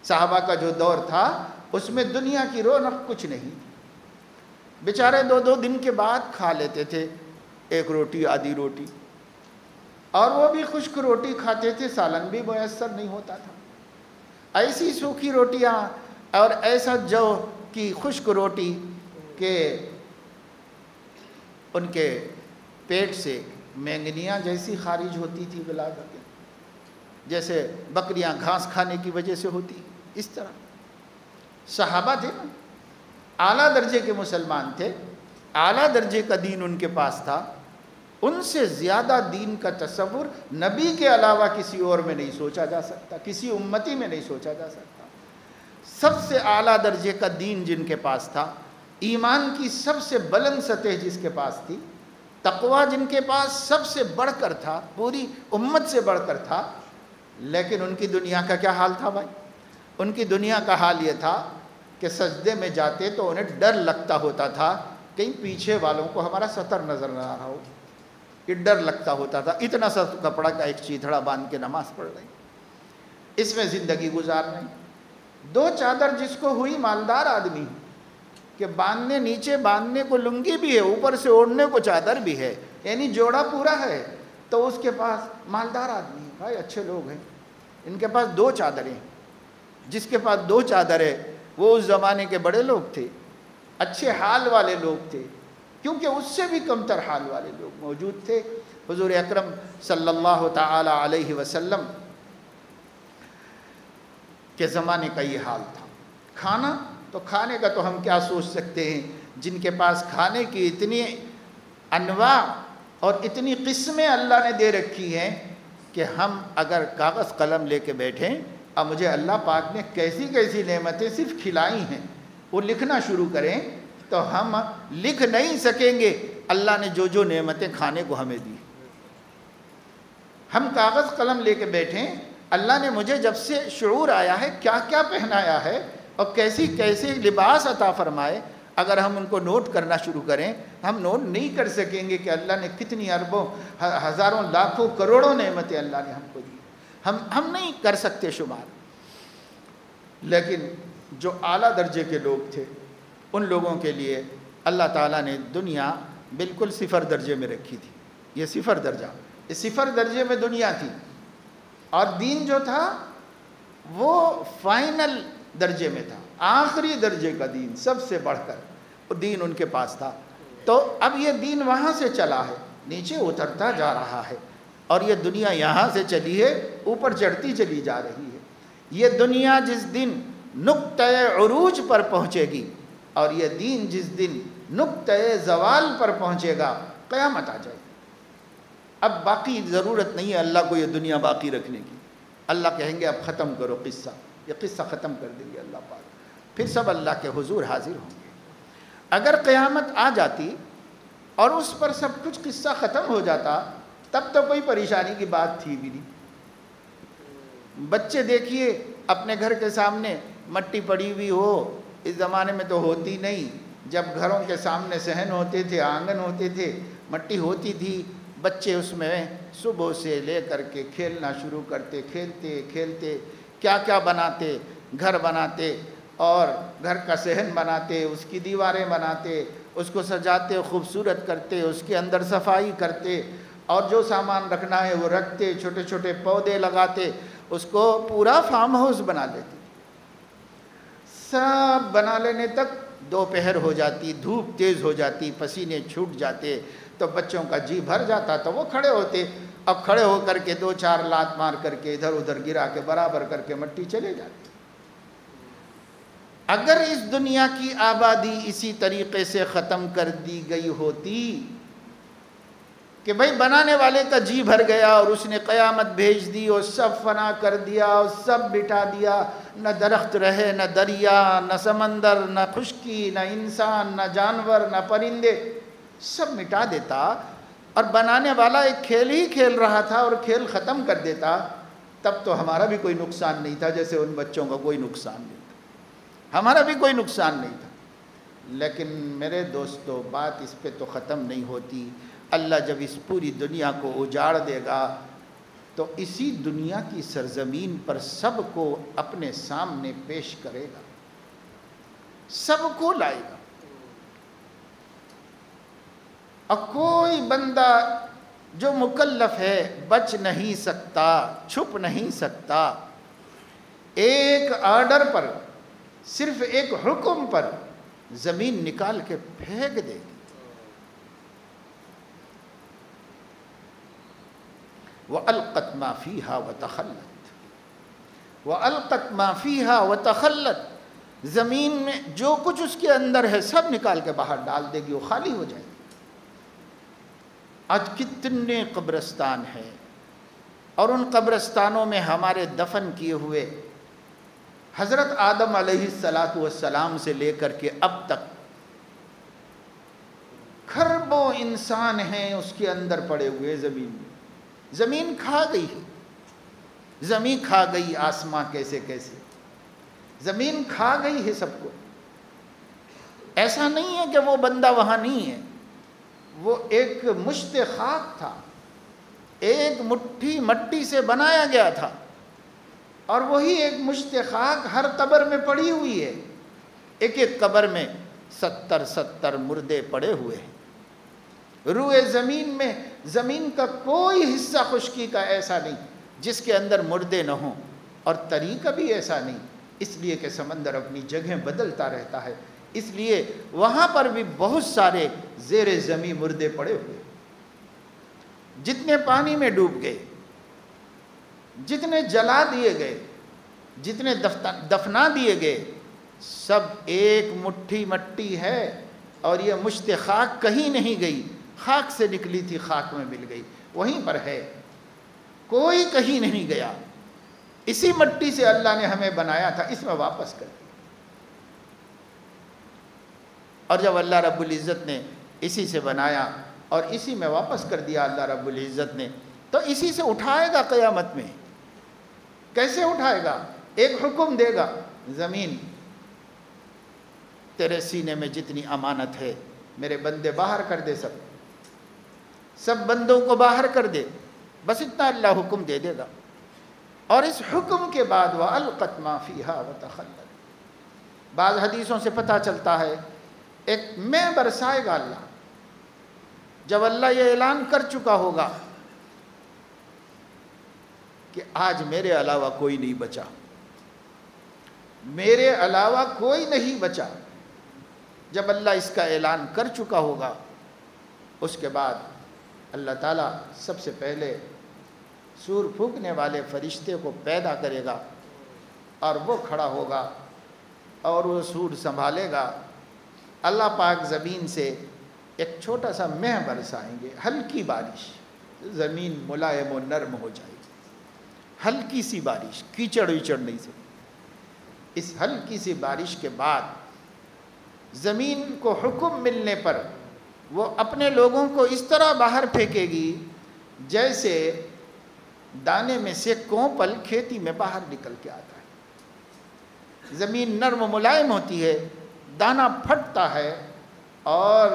صحابہ کا جو دور تھا اس میں دنیا کی رونق کچھ نہیں تھی، بیچارے 2 دن کے بعد کھا لیتے تھے ایک روٹی آدھی روٹی، اور وہ بھی خشک روٹی کھاتے تھے، سالن بھی میسر نہیں ہوتا تھا۔ ایسی سوکھی روٹیاں اور ایسا جو کی خشک روٹی کہ ان کے پیٹ سے مینگنیاں جیسی خارج ہوتی تھی ولادت، جیسے بکریاں گھاس کھانے کی وجہ سے ہوتی، اس طرح صحابہ تھے نا، اعلیٰ درجے کے مسلمان تھے، اعلیٰ درجے کا دین ان کے پاس تھا، ان سے زیادہ دین کا تصور نبی کے علاوہ کسی اور میں نہیں سوچا جا سکتا، کسی امتی میں نہیں سوچا جا سکتا۔ سب سے اعلیٰ درجے کا دین جن کے پاس تھا، ایمان کی سب سے بلند سطح جس کے پاس تھی، تقویٰ جن کے پاس سب سے بڑھ کر تھا، پوری امت سے بڑھ کر تھا، لیکن ان کی دنیا کا کیا حال تھا بھائی؟ ان کی دنیا کا حال یہ تھا کہ سجدے میں جاتے تو انہیں ڈر لگتا ہوتا تھا کہیں پیچھے والوں کو ہمارا سطر نظر نہ آ رہا ہو، یہ ڈر لگتا ہوتا تھا، اتنا سا کپڑا کا ایک چیتھڑا باندھ کے نماز پڑھ رہے، اس میں زندگی گزار رہے۔ 2 چادر جس کو ہوئی، مالدار آدمی کہ باندھنے، نیچے باندھنے کو لنگی بھی ہے، اوپر سے اوڑھنے کو چادر بھی ہے، یعنی جوڑا پورا ہے، تو اس کے پاس مالدار آدمی بھائی، اچھے لوگ ہیں، ان کے پاس 2 چادریں، جس کے پاس 2 چادریں وہ اس زمانے کے بڑے لوگ تھے، اچھے حال والے لوگ تھے، کیونکہ اس سے بھی کمتر حال والے لوگ موجود تھے۔ حضور اکرم صلی اللہ تعالی علیہ وسلم کے زمانے کا یہ حال تھا۔ کھانا تو کھانے کا تو ہم کیا سوچ سکتے ہیں، جن کے پاس کھانے کی اتنی انواع اور اتنی قسمیں اللہ نے دے رکھی ہیں کہ ہم اگر کاغذ قلم لے کے بیٹھیں، اب مجھے اللہ پاک نے کیسی کیسی نعمتیں صرف کھلائی ہیں وہ لکھنا شروع کریں تو ہم لکھ نہیں سکیں گے اللہ نے جو جو نعمتیں کھانے کو ہمیں دی۔ ہم کاغذ قلم لے کے بیٹھیں، اللہ نے مجھے جب سے شعور آیا ہے کیا کیا پہنایا ہے اور کیسی کیسے لباس عطا فرمائے، اگر ہم ان کو نوٹ کرنا شروع کریں ہم نوٹ نہیں کر سکیں گے کہ اللہ نے کتنی اربوں ہزاروں لاکھوں کروڑوں نعمتیں اللہ نے ہم کو دی، ہم نہیں کر سکتے شمار۔ لیکن جو اعلیٰ درجے کے لوگ تھے ان لوگوں کے لیے اللہ تعالیٰ نے دنیا بالکل 0 درجے میں رکھی تھی، یہ 0 درجہ، یہ 0 درجے میں دنیا تھی، اور دین جو تھا وہ فائنل درجے میں تھا، آخری درجے کا دین، سب سے بڑھ کر وہ دین ان کے پاس تھا۔ تو اب یہ دین وہاں سے چلا ہے، نیچے اترتا جا رہا ہے، اور یہ دنیا یہاں سے چلی ہے اوپر چڑھتی چلی جا رہی ہے۔ یہ دنیا جس دن نقطۂ عروج پر پہنچے گی اور یہ دین جس دن نقطۂ زوال پر پہنچے گا، قیامت آ جائے گی۔ اب باقی ضرورت نہیں ہے اللہ کو یہ دنیا باقی رکھنے کی، اللہ کہیں گے اب ختم کرو قصہ، یہ قصہ ختم کر دیں گے اللہ پاک، پھر سب اللہ کے حضور حاضر ہوں گے۔ اگر قیامت آ جاتی اور اس پر سب کچھ قصہ ختم ہو جاتا تب تو کوئی پریشانی کی بات تھی بھی نہیں۔ بچے دیکھیے اپنے گھر کے سامنے مٹی پڑی ہوئی ہو، اس زمانے میں تو ہوتی نہیں، جب گھروں کے سامنے صحن ہوتے تھے، آنگن ہوتے تھے، مٹی ہوتی تھی، بچے اس میں صبح سے لے کر کے کھیلنا شروع کرتے، کھیلتے کھیلتے کیا کیا بناتے، گھر بناتے اور گھر کا صحن بناتے، اس کی دیواریں بناتے، اس کو سجاتے، خوبصورت کرتے، اس کے اندر صفائی کرتے، اور جو سامان رکھنا ہے وہ رکھتے، چھوٹے چھوٹے پودے لگاتے، اس کو پورا فارم ہاؤس بنا لیتے۔ سب بنا لینے تک دوپہر ہو جاتی، دھوپ تیز ہو جاتی، پسینے چھوٹ جاتے، تو بچوں کا جی بھر جاتا تو وہ کھڑے ہوتے، اب کھڑے ہو کر کے 2-4 لات مار کر کے ادھر ادھر گرا کے برابر کر کے مٹی چلے جاتے۔ اگر اس دنیا کی آبادی اسی طریقے سے ختم کر دی گئی ہوتی کہ بھئی بنانے والے کا جی بھر گیا اور اس نے قیامت بھیج دی اور سب فنا کر دیا اور سب مٹا دیا، نہ درخت رہے، نہ دریا، نہ سمندر، نہ خشکی، نہ انسان، نہ جانور، نہ پرندے، سب مٹا دیتا، اور بنانے والا ایک کھیل ہی کھیل رہا تھا اور کھیل ختم کر دیتا، تب تو ہمارا بھی کوئی نقصان نہیں تھا، جیسے ان بچوں کا کوئی نقصان نہیں تھا، ہمارا بھی کوئی نقصان نہیں تھا۔ لیکن میرے دوستو بات اس پہ تو ختم نہیں ہوتی۔ اللہ جب اس پوری دنیا کو اجاڑ دے گا تو اسی دنیا کی سرزمین پر سب کو اپنے سامنے پیش کرے گا، سب کو لائے گا۔ اور کوئی بندہ جو مکلف ہے بچ نہیں سکتا، چھپ نہیں سکتا۔ ایک آرڈر پر، صرف ایک حکم پر زمین نکال کے پھینک دے گی۔ وَأَلْقَتْ مَا فِيهَا وَتَخَلَّتْ وَأَلْقَتْ مَا فِيهَا وَتَخَلَّتْ، زمین میں جو کچھ اس کے اندر ہے سب نکال کے باہر ڈال دے گی، وہ خالی ہو جائے گی۔ آج کتنے قبرستان ہیں، اور ان قبرستانوں میں ہمارے دفن کیے ہوئے حضرت آدم علیہ السلام سے لے کر کے اب تک کھربوں انسان ہیں اس کے اندر پڑے ہوئے زمین میں۔ زمین کھا گئی ہے، زمین کھا گئی آسماں کیسے کیسے، زمین کھا گئی ہے سب کو۔ ایسا نہیں ہے کہ وہ بندہ وہاں نہیں ہے، وہ ایک مشت خاک تھا، ایک مٹھی مٹی سے بنایا گیا تھا، اور وہی ایک مشت خاک ہر قبر میں پڑی ہوئی ہے۔ ایک ایک قبر میں 70 مردے پڑے ہوئے ہیں۔ روئے زمین میں زمین کا کوئی حصہ خشکی کا ایسا نہیں جس کے اندر مردے نہ ہوں، اور طریقہ بھی ایسا نہیں، اس لیے کہ سمندر اپنی جگہیں بدلتا رہتا ہے، اس لیے وہاں پر بھی بہت سارے زیر زمین مردے پڑے ہوئے، جتنے پانی میں ڈوب گئے، جتنے جلا دیے گئے، جتنے دفنا دیے گئے، سب ایک مٹھی مٹی ہے، اور یہ مشت خاک کہیں نہیں گئی، خاک سے نکلی تھی خاک میں مل گئی، وہیں پر ہے، کوئی کہیں نہیں گیا۔ اسی مٹی سے اللہ نے ہمیں بنایا تھا، اس میں واپس کر دیا۔ اور جب اللہ رب العزت نے اسی سے بنایا اور اسی میں واپس کر دیا اللہ رب العزت نے، تو اسی سے اٹھائے گا قیامت میں۔ کیسے اٹھائے گا؟ ایک حکم دے گا، زمین تیرے سینے میں جتنی امانت ہے میرے بندے باہر کر دے، سب بندوں کو باہر کر دے، بس اتنا اللہ حکم دے دے گا۔ اور اس حکم کے بعد وَأَلْقَتْ مَا فِيهَا وَتَخَلَّتْ، بعض حدیثوں سے پتہ چلتا ہے ایک میں برسائے گا اللہ، جب اللہ یہ اعلان کر چکا ہوگا کہ آج میرے علاوہ کوئی نہیں بچا، میرے علاوہ کوئی نہیں بچا، جب اللہ اس کا اعلان کر چکا ہوگا، اس کے بعد اللہ تعالیٰ سب سے پہلے سور پھونکنے والے فرشتے کو پیدا کرے گا، اور وہ کھڑا ہوگا اور وہ سور سنبھالے گا۔ اللہ پاک زمین سے ایک چھوٹا سا مہ برسائیں گے، ہلکی بارش، زمین ملائم و نرم ہو جائے گی، ہلکی سی بارش، کیچڑ ویچڑ نہیں سے۔ اس ہلکی سی بارش کے بعد زمین کو حکم ملنے پر وہ اپنے لوگوں کو اس طرح باہر پھینکے گی جیسے دانے میں سے کونپل کھیتی میں باہر نکل کے آتا ہے۔ زمین نرم و ملائم ہوتی ہے، دانہ پھٹتا ہے، اور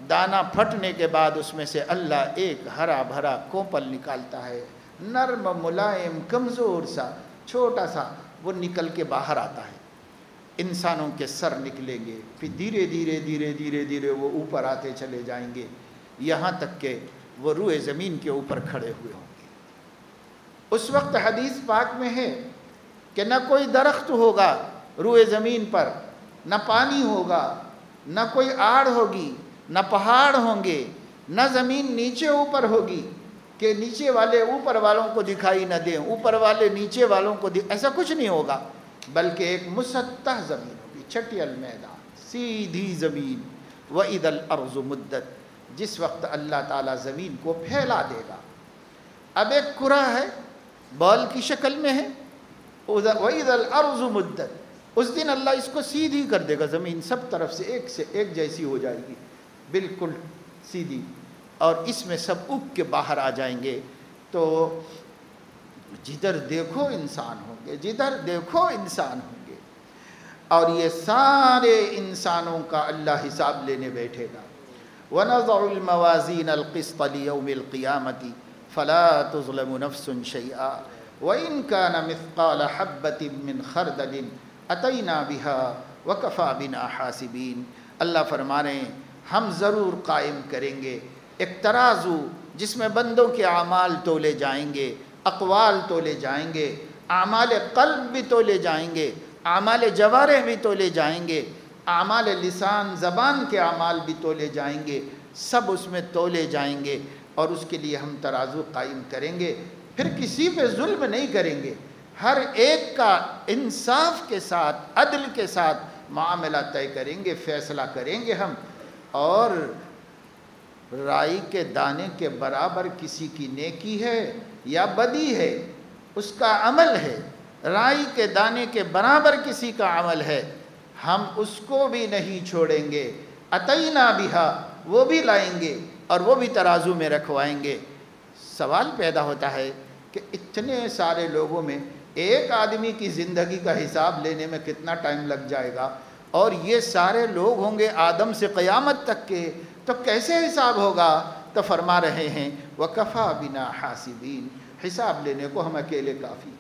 دانہ پھٹنے کے بعد اس میں سے اللہ ایک ہرا بھرا کونپل نکالتا ہے، نرم ملائم کمزور سا چھوٹا سا، وہ نکل کے باہر آتا ہے۔ انسانوں کے سر نکلیں گے، پھر دھیرے دھیرے دھیرے دھیرے دھیرے وہ اوپر آتے چلے جائیں گے، یہاں تک کہ وہ روئے زمین کے اوپر کھڑے ہوئے ہوں گے۔ اس وقت حدیث پاک میں ہے کہ نہ کوئی درخت ہوگا روئے زمین پر، نہ پانی ہوگا، نہ کوئی آڑ ہوگی، نہ پہاڑ ہوں گے، نہ زمین نیچے اوپر ہوگی کہ نیچے والے اوپر والوں کو دکھائی نہ دیں، اوپر والے نیچے والوں کو ایسا کچھ نہیں ہوگا، بلکہ ایک مسطح زمین ہوگی، چھٹیل میدان، سیدھی زمین۔ وَإِذَا الْأَرْضُ مُدَّتْ، جس وقت اللہ تعالیٰ زمین کو پھیلا دے گا۔ اب ایک کرہ ہے، بال کی شکل میں ہے، وَإِذَا الْأَرْضُ مُدَّتْ، اس دن اللہ اس کو سیدھی کر دے گا، زمین سب طرف سے ایک جیسی ہو جائے گی، بالکل سیدھی، اور اس میں سب اگ کے باہر آ جائیں گے۔ تو جدھر دیکھو انسان ہوں گے، جدھر دیکھو انسان ہوں گے، اور یہ سارے انسانوں کا اللہ حساب لینے بیٹھے گا۔ وَنَضَعُ الْمَوَازِينَ الْقِسْطَ لِيَوْمِ الْقِيَامَةِ فَلَا تُظْلَمُ نَفْسٌ شَيْئًا وَإِنْ كَانَ مِثْقَالَ حَبَّةٍ مِّنْ خَرْدَلٍ أَتَيْنَا بِهَا وَكَفَى بِنَا حَاسِبِينَ۔ اللہ فرما رہے ہیں ہم ضرور قائم کریں گے ایک ترازو جس میں بندوں کے اعمال تولے جائیں گے، اقوال تولے جائیں گے، اعمال قلب بھی تولے جائیں گے، اعمال جوارح بھی تولے جائیں گے، اعمال لسان زبان کے اعمال بھی تولے جائیں گے، سب اس میں تولے جائیں گے، اور اس کے لیے ہم ترازو قائم کریں گے۔ پھر کسی پہ ظلم نہیں کریں گے، ہر ایک کا انصاف کے ساتھ، عدل کے ساتھ معاملہ طے کریں گے، فیصلہ کریں گے ہم۔ اور رائی کے دانے کے برابر کسی کی نیکی ہے یا بدی ہے، اس کا عمل ہے، رائی کے دانے کے برابر کسی کا عمل ہے، ہم اس کو بھی نہیں چھوڑیں گے۔ اتینا بہا، وہ بھی لائیں گے اور وہ بھی ترازو میں رکھوائیں گے۔ سوال پیدا ہوتا ہے کہ اتنے سارے لوگوں میں ایک آدمی کی زندگی کا حساب لینے میں کتنا ٹائم لگ جائے گا، اور یہ سارے لوگ ہوں گے آدم سے قیامت تک کے، تو کیسے حساب ہوگا؟ تو فرما رہے ہیں وَكَفَى بِنَا حَاسِبِينَ، حساب لینے کو ہم اکیلے کافی،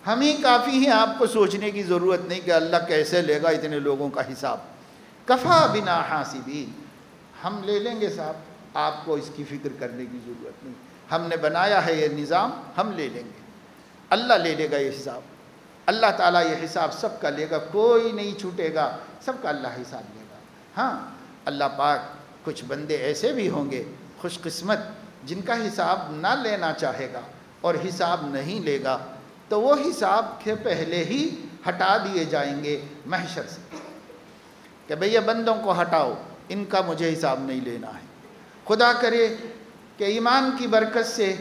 ہم ہی کافی ہیں، آپ کو سوچنے کی ضرورت نہیں کہ اللہ کیسے لے گا اتنے لوگوں کا حساب۔ کفا بنا حاسبین، ہم لے لیں گے صاحب، آپ کو اس کی فکر کرنے کی ضرورت نہیں، ہم نے بنایا ہے یہ نظام، ہم لے لیں گے، اللہ لے لے گا یہ حساب، اللہ تعالیٰ یہ حساب سب کا لے گا، کوئی نہیں چھوٹے گا، سب کا اللہ حساب لے گا۔ ہاں اللہ پاک کچھ بندے ایسے بھی ہوں گے خوش قسمت جن کا حساب نہ لینا چاہے گا اور حساب نہیں لے گا، تو وہ حساب کے پہلے ہی ہٹا دیے جائیں گے محشر سے کہ بھئی بندوں کو ہٹاؤ، ان کا مجھے حساب نہیں لینا ہے۔ خدا کرے کہ ایمان کی برکت سے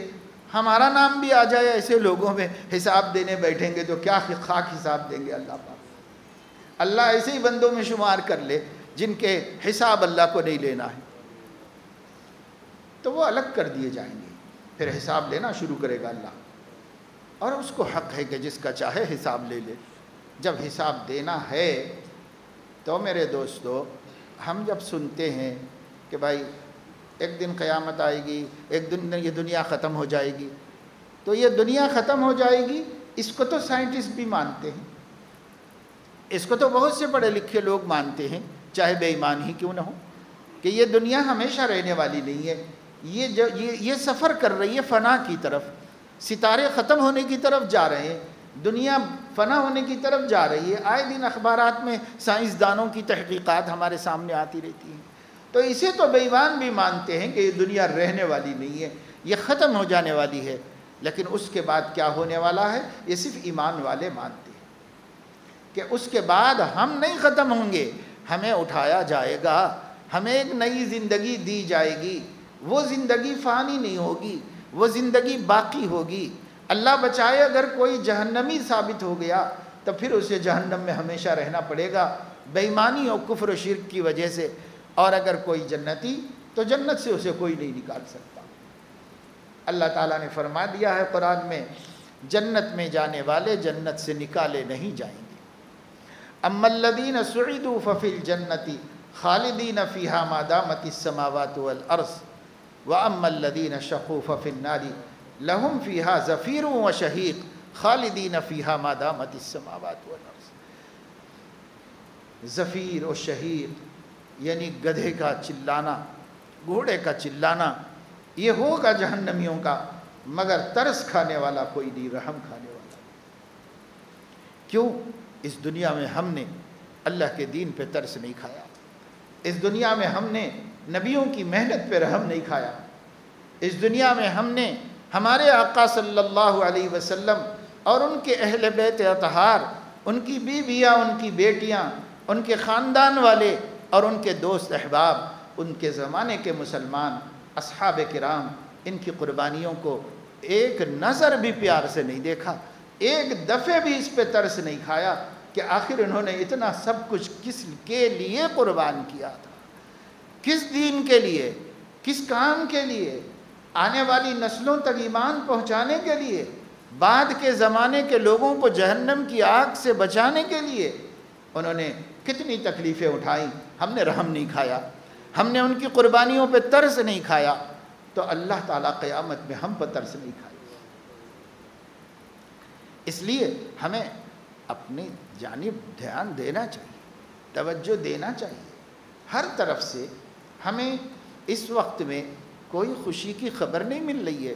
ہمارا نام بھی آ جائے ایسے لوگوں میں، حساب دینے بیٹھیں گے تو کیا خاک حساب دیں گے اللہ پاک۔ اللہ ایسے ہی بندوں میں شمار کر لے جن کے حساب اللہ کو نہیں لینا ہے، تو وہ الگ کر دیے جائیں گے، پھر حساب لینا شروع کرے گا اللہ، اور اس کو حق ہے کہ جس کا چاہے حساب لے لے۔ جب حساب دینا ہے تو میرے دوستو، ہم جب سنتے ہیں کہ بھائی ایک دن قیامت آئے گی، ایک دن یہ دنیا ختم ہو جائے گی، تو یہ دنیا ختم ہو جائے گی، اس کو تو سائنٹسٹ بھی مانتے ہیں، اس کو تو بہت سے پڑھے لکھے لوگ مانتے ہیں، چاہے بے ایمان ہی کیوں نہ ہو، کہ یہ دنیا ہمیشہ رہنے والی نہیں ہے، یہ سفر کر رہی ہے فنا کی طرف، ستارے ختم ہونے کی طرف جا رہے ہیں، دنیا فنا ہونے کی طرف جا رہی ہے۔ آئے دن اخبارات میں سائنسدانوں کی تحقیقات ہمارے سامنے آتی رہتی ہیں، تو اسے تو بے ایمان بھی مانتے ہیں کہ یہ دنیا رہنے والی نہیں ہے، یہ ختم ہو جانے والی ہے، لیکن اس کے بعد کیا ہونے والا ہے یہ صرف ایمان والے مانتے ہیں کہ اس کے بعد ہم نہیں ختم ہوں گے، ہمیں اٹھایا جائے گا، ہمیں ایک نئی زندگی دی جائے گی، وہ زندگی فانی نہیں ہوگی، وہ زندگی باقی ہوگی۔ اللہ بچائے اگر کوئی جہنمی ثابت ہو گیا تو پھر اسے جہنم میں ہمیشہ رہنا پڑے گا بے ایمانی اور کفر و شرک کی وجہ سے، اور اگر کوئی جنتی تو جنت سے اسے کوئی نہیں نکال سکتا۔ اللہ تعالیٰ نے فرما دیا ہے قرآن میں، جنت میں جانے والے جنت سے نکالے نہیں جائیں گے۔ اما الذین سعدوا ففی الجنۃ خالدین فیہا ما دامت السماوات والارض واما الذین شقوا ففی النار لہم فیہا زفیر وشہیق خالدین فیہا ما دامت السماوات والارض۔ زفیر و شہیق یعنی گدھے کا چلانا، گھوڑے کا چلانا، یہ ہوگا جہنمیوں کا، مگر ترس کھانے والا کوئی نہیں، رحم کھانے والا۔ کیوں؟ اس دنیا میں ہم نے اللہ کے دین پہ ترس نہیں کھایا، اس دنیا میں ہم نے نبیوں کی محنت پہ رحم نہیں کھایا، اس دنیا میں ہم نے ہمارے آقا صلی اللہ علیہ وسلم اور ان کے اہل بیت اطہار، ان کی بیویاں، ان کی بیٹیاں، ان کے خاندان والے اور ان کے دوست احباب، ان کے زمانے کے مسلمان اصحاب کرام، ان کی قربانیوں کو ایک نظر بھی پیار سے نہیں دیکھا، ایک دفعہ بھی اس پہ ترس نہیں کھایا کہ آخر انہوں نے اتنا سب کچھ کس کے لیے قربان کیا تھا، کس دین کے لیے، کس کام کے لیے، آنے والی نسلوں تک ایمان پہنچانے کے لیے، بعد کے زمانے کے لوگوں کو جہنم کی آگ سے بچانے کے لیے انہوں نے کتنی تکلیفیں اٹھائیں۔ ہم نے رحم نہیں کھایا، ہم نے ان کی قربانیوں پہ ترس نہیں کھایا، تو اللہ تعالیٰ قیامت میں ہم پر ترس نہیں کھائے۔ اس لیے ہمیں اپنی جانب دھیان دینا چاہیے، توجہ دینا چاہیے، ہر طرف سے ہمیں اس وقت میں کوئی خوشی کی خبر نہیں مل رہی ہے.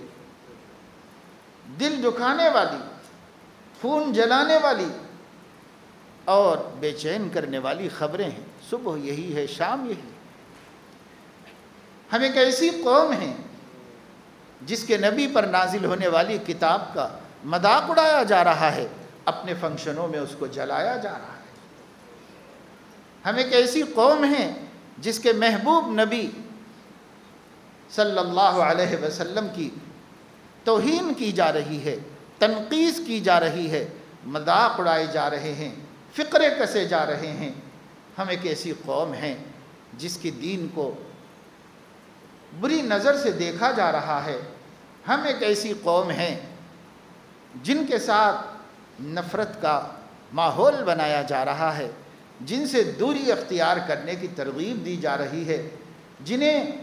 دل دکھانے والی، خون جلانے والی اور بے چین کرنے والی خبریں ہیں. صبح یہی ہے، شام یہی. ہم ایک ایسی قوم ہیں جس کے نبی پر نازل ہونے والی کتاب کا مذاق اڑایا جا رہا ہے، اپنے فنکشنوں میں اس کو جلایا جا رہا ہے. ہم ایک ایسی قوم ہیں جس کے محبوب نبی صلی اللہ علیہ وسلم کی توہین کی جا رہی ہے، تنقیص کی جا رہی ہے، مذاق اڑائے جا رہے ہیں، فقرے کسے جا رہے ہیں. ہم ایک ایسی قوم ہیں جس کی دین کو بری نظر سے دیکھا جا رہا ہے. ہم ایک ایسی قوم ہیں جن کے ساتھ نفرت کا ماحول بنایا جا رہا ہے، جن سے دوری اختیار کرنے کی ترغیب دی جا رہی ہے، جنہیں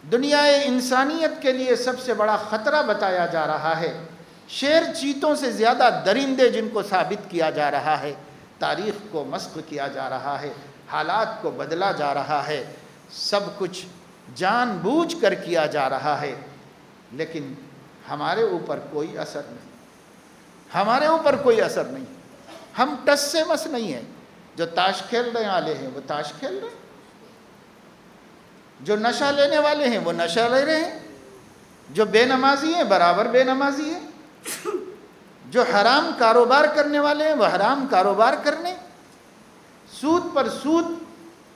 دنیا انسانیت کے لیے سب سے بڑا خطرہ بتایا جا رہا ہے. شیر چیتوں سے زیادہ درندے جن کو ثابت کیا جا رہا ہے. تاریخ کو مسخ کیا جا رہا ہے، حالات کو بدلا جا رہا ہے، سب کچھ جان بوجھ کر کیا جا رہا ہے. لیکن ہمارے اوپر کوئی اثر نہیں، ہمارے اوپر کوئی اثر نہیں. ہم ٹس سے مس نہیں ہیں. جو تاش کھیلنے والے ہیں وہ تاش کھیل رہے ہیں، جو نشہ لینے والے ہیں وہ نشہ لے رہے ہیں، جو بے نمازی ہیں برابر بے نمازی ہیں، جو حرام کاروبار کرنے والے ہیں وہ حرام کاروبار کرنے، سود پر سود،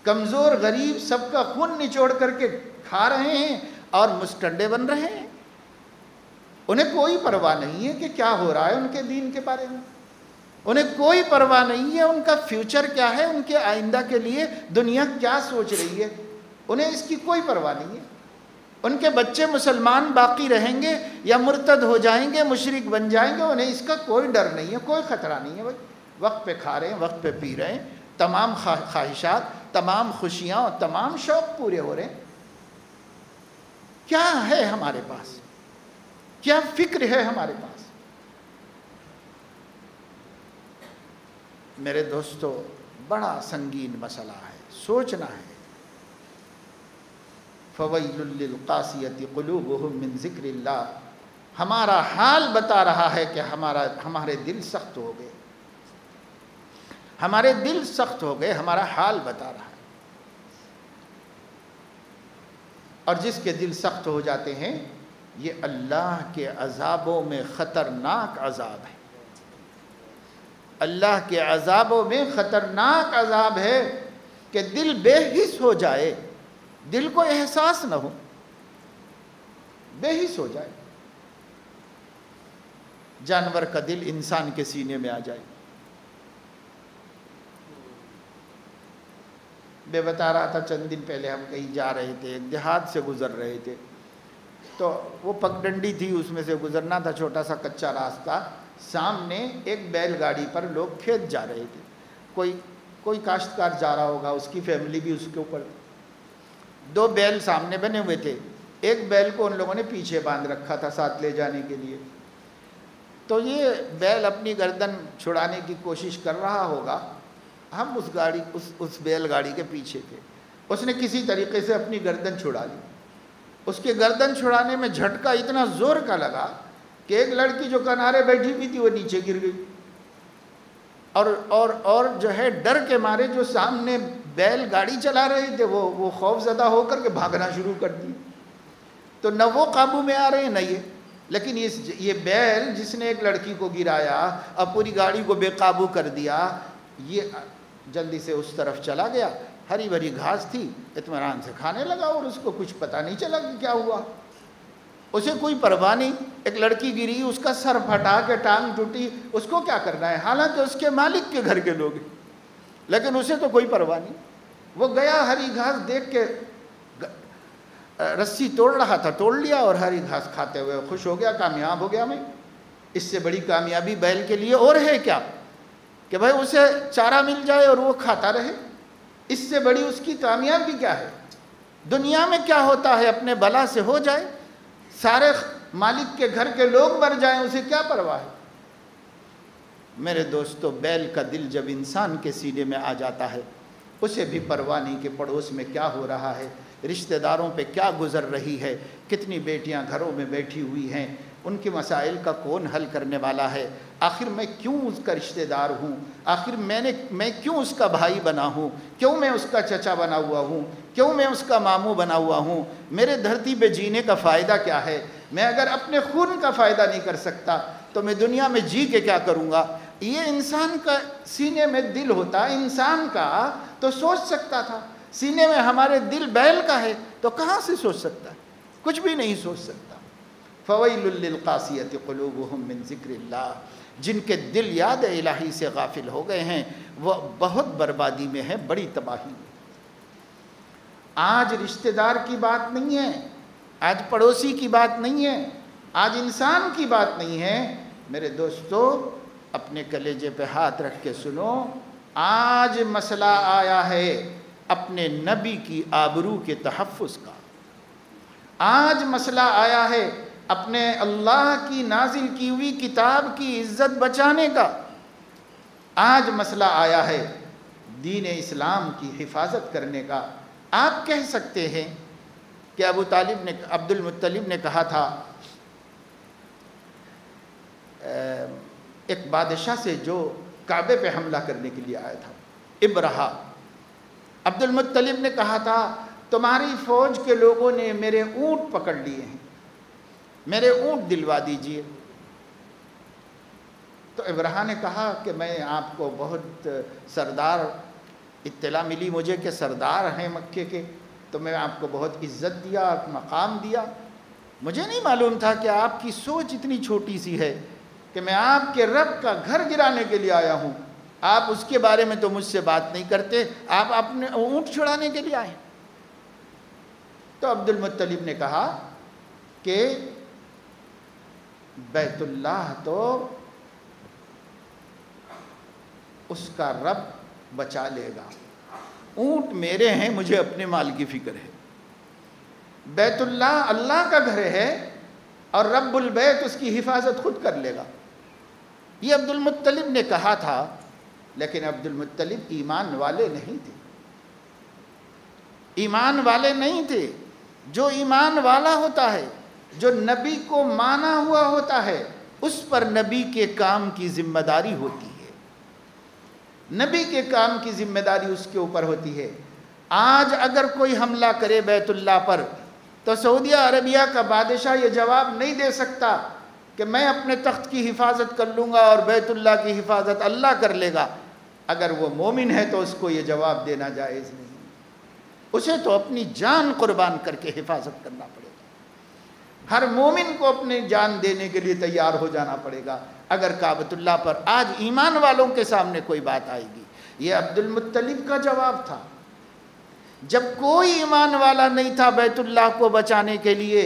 کمزور غریب سب کا خون نچوڑ کر کے کھا رہے ہیں اور مستنڈے بن رہے ہیں. انہیں کوئی پرواہ نہیں ہے کہ کیا ہو رہا ہے ان کے دین کے بارے میں. انہیں کوئی پرواہ نہیں ہے ان کا فیوچر کیا ہے، ان کے آئندہ کے لیے دنیا کیا سوچ رہی ہے. انہیں اس کی کوئی پرواہ نہیں ہے. ان کے بچے مسلمان باقی رہیں گے یا مرتد ہو جائیں گے، مشرک بن جائیں گے، انہیں اس کا کوئی ڈر نہیں ہے، کوئی خطرہ نہیں ہے. وقت پہ کھا رہے ہیں، وقت پہ پی رہے ہیں، تمام خواہشات، تمام خوشیاں اور تمام شوق پورے ہو رہے ہیں. کیا ہے ہمارے پاس؟ کیا فکر ہے ہمارے پاس؟ میرے دوستو، بڑا سنگین مسئلہ ہے، سوچنا ہے. فَوَيْلٌ لِّلْقَاسِيَةِ قُلُوبُهُم مِّن ذِكْرِ اللَّهِ. ہمارا حال بتا رہا ہے کہ ہمارے دل سخت ہو گئے، ہمارے دل سخت ہو گئے، ہمارا حال بتا رہا ہے. اور جس کے دل سخت ہو جاتے ہیں یہ اللہ کے عذابوں میں خطرناک عذاب ہے. اللہ کے عذابوں میں خطرناک عذاب ہے کہ دل بے حس ہو جائے، دل کو احساس نہ ہو، بے حس ہو جائے. جانور کا دل انسان کے سینے میں آ جائے. میں بتا رہا تھا چند دن پہلے ہم کہیں جا رہے تھے، ایک دیہات سے گزر رہے تھے، تو وہ پگڈنڈی تھی، اس میں سے گزرنا تھا، چھوٹا سا کچا راستہ. سامنے ایک بیل گاڑی پر لوگ کھیت جا رہے تھے. کوئی کاشتکار جا رہا ہوگا، اس کی فیملی بھی اس کے اوپر. 2 بیل سامنے بنے ہوئے تھے. ایک بیل کو ان لوگوں نے پیچھے باندھ رکھا تھا ساتھ لے جانے کے لیے. تو یہ بیل اپنی گردن چھڑانے کی کوشش کر رہا ہوگا. ہم اس بیل گاڑی کے پیچھے تھے. اس نے کسی طریقے سے اپنی گردن چھڑا لی. اس کے گردن چھڑانے میں جھٹکا اتنا زور کا لگا کہ ایک لڑکی جو کنارے بیٹھی ہوئی تھی وہ نیچے گر گئی. اور جو ہے ڈر کے مارے جو سامنے بیل گاڑی چلا رہے تھے وہ خوف زدہ ہو کر کے بھاگنا شروع کر دی. تو نہ وہ قابو میں آ رہے ہیں نہ یہ. لیکن یہ بیل جس نے ایک لڑکی کو گرایا اور پوری گاڑی کو بے قابو کر دیا، یہ جلدی سے اس طرف چلا گیا. ہری بھری گھاس تھی، اطمینان سے کھانے لگا اور اس کو کچھ پتہ نہیں چلا کہ کیا ہوا. اسے کوئی پرواہ نہیں. ایک لڑکی گری، اس کا سر پھٹا کے ٹانگ ٹوٹی، اس کو کیا کرنا ہے؟ حالانکہ اس کے مالک کے گھر کے لوگ ہیں، لیکن اسے تو کوئی پرواہ نہیں. وہ گیا، ہری گھاس دیکھ کے رسی توڑ رہا تھا، توڑ لیا اور ہری گھاس کھاتے ہوئے خوش ہو گیا، کامیاب ہو گیا. میں اس سے بڑی کامیابی بیل کے لیے اور ہے کیا کہ بھائی اسے چارہ مل جائے اور وہ کھاتا رہے. اس سے بڑی اس کی کامیابی کیا ہے؟ دنیا میں کیا ہوتا ہے اپنے بلا سے ہو جائے، سارے مالک کے گھر کے لوگ مر جائیں، اسے کیا پرواہ ہے؟ میرے دوستو، بیل کا دل جب انسان کے سینے میں آ جاتا ہے اسے بھی پرواہ نہیں کہ پڑوس میں کیا ہو رہا ہے، رشتہ داروں پہ کیا گزر رہی ہے، کتنی بیٹیاں گھروں میں بیٹھی ہوئی ہیں، ان کے مسائل کا کون حل کرنے والا ہے، آخر میں کیوں اس کا رشتہ دار ہوں، آخر میں کیوں اس کا بھائی بنا ہوں، کیوں میں اس کا چچا بنا ہوا ہوں، کیوں میں اس کا ماموں بنا ہوا ہوں، میرے دھرتی پہ جینے کا فائدہ کیا ہے، میں اگر اپنے خون کا فائدہ نہیں کر سکتا تو میں دنیا میں جی کے کیا کروں گا۔ یہ انسان کا سینے میں دل ہوتا، انسان کا تو سوچ سکتا تھا، سینے میں ہمارے دل بیل کا ہے تو کہاں سے سوچ سکتا ہے، کچھ بھی نہیں سوچ سکتا۔ فَوَيْلٌ لِّلْقَاسِيَةِ قُلُوبُهُم مِّن ذِكْرِ اللَّهِ، جن کے دل یاد الہی سے غافل ہو گئے ہیں وہ بہت بربادی میں ہیں، بڑی تباہی میں۔ آج رشتہ دار کی بات نہیں ہے، آج پڑوسی کی بات نہیں ہے، آج انسان کی بات نہیں ہے۔ میرے دوستو اپنے کلیجے پہ ہاتھ رکھ کے سنو، آج مسئلہ آیا ہے اپنے نبی کی آبرو کے تحفظ کا، آج مسئلہ آیا ہے اپنے اللہ کی نازل کی ہوئی کتاب کی عزت بچانے کا، آج مسئلہ آیا ہے دین اسلام کی حفاظت کرنے کا۔ آپ کہہ سکتے ہیں کہ عبد المطلب نے کہا تھا ایک بادشاہ سے جو کعبے پہ حملہ کرنے کے لیے آیا تھا، ابرہہ، عبد المطلب نے کہا تھا تمہاری فوج کے لوگوں نے میرے اونٹ پکڑ لیے ہیں، میرے اونٹ دلوا دیجئے۔ تو ابرہہ نے کہا کہ میں آپ کو بہت سردار، اطلاع ملی مجھے کہ سردار ہیں مکے کے، تو میں آپ کو بہت عزت دیا، مقام دیا، مجھے نہیں معلوم تھا کہ آپ کی سوچ اتنی چھوٹی سی ہے کہ میں آپ کے رب کا گھر گرانے کے لیے آیا ہوں، آپ اس کے بارے میں تو مجھ سے بات نہیں کرتے، آپ اپنے اونٹ چھڑانے کے لیے آئے۔ تو عبد المطلب نے کہا کہ بیت اللہ تو اس کا رب بچا لے گا، اونٹ میرے ہیں، مجھے اپنے مال کی فکر ہے۔ بیت اللہ اللہ کا گھر ہے اور رب البیت اس کی حفاظت خود کر لے گا، یہ عبد المطلب نے کہا تھا۔ لیکن عبد المطلب ایمان والے نہیں تھے، ایمان والے نہیں تھے۔ جو ایمان والا ہوتا ہے، جو نبی کو مانا ہوا ہوتا ہے، اس پر نبی کے کام کی ذمہ داری ہوتی ہے، نبی کے کام کی ذمہ داری اس کے اوپر ہوتی ہے۔ آج اگر کوئی حملہ کرے بیت اللہ پر تو سعودیہ عربیہ کا بادشاہ یہ جواب نہیں دے سکتا کہ میں اپنے تخت کی حفاظت کر لوں گا اور بیت اللہ کی حفاظت اللہ کر لے گا۔ اگر وہ مومن ہے تو اس کو یہ جواب دینا جائز نہیں، اسے تو اپنی جان قربان کر کے حفاظت کرنا پڑے گا، ہر مومن کو اپنی جان دینے کے لیے تیار ہو جانا پڑے گا اگر کعبۃ اللہ پر آج ایمان والوں کے سامنے کوئی بات آئے گی۔ یہ عبد المطلب کا جواب تھا۔ جب کوئی ایمان والا نہیں تھا بیت اللہ کو بچانے کے لیے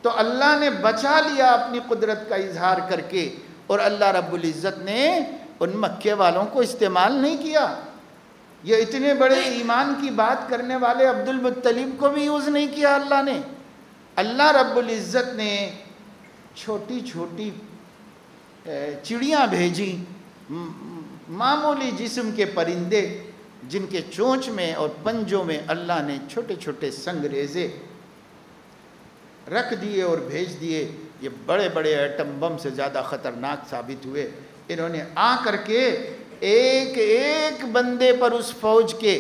تو اللہ نے بچا لیا اپنی قدرت کا اظہار کر کے، اور اللہ رب العزت نے ان مکے والوں کو استعمال نہیں کیا۔ یہ اتنے بڑے ایمان کی بات کرنے والے عبد المطلب کو بھی یوز نہیں کیا اللہ نے۔ اللہ رب العزت نے چھوٹی چھوٹی چڑیاں بھیجی، معمولی جسم کے پرندے جن کے چونچ میں اور پنجوں میں اللہ نے چھوٹے چھوٹے سنگریزے رکھ دیے اور بھیج دیے۔ یہ بڑے بڑے ایٹم بم سے زیادہ خطرناک ثابت ہوئے۔ انہوں نے آ کر کے ایک ایک بندے پر اس فوج کے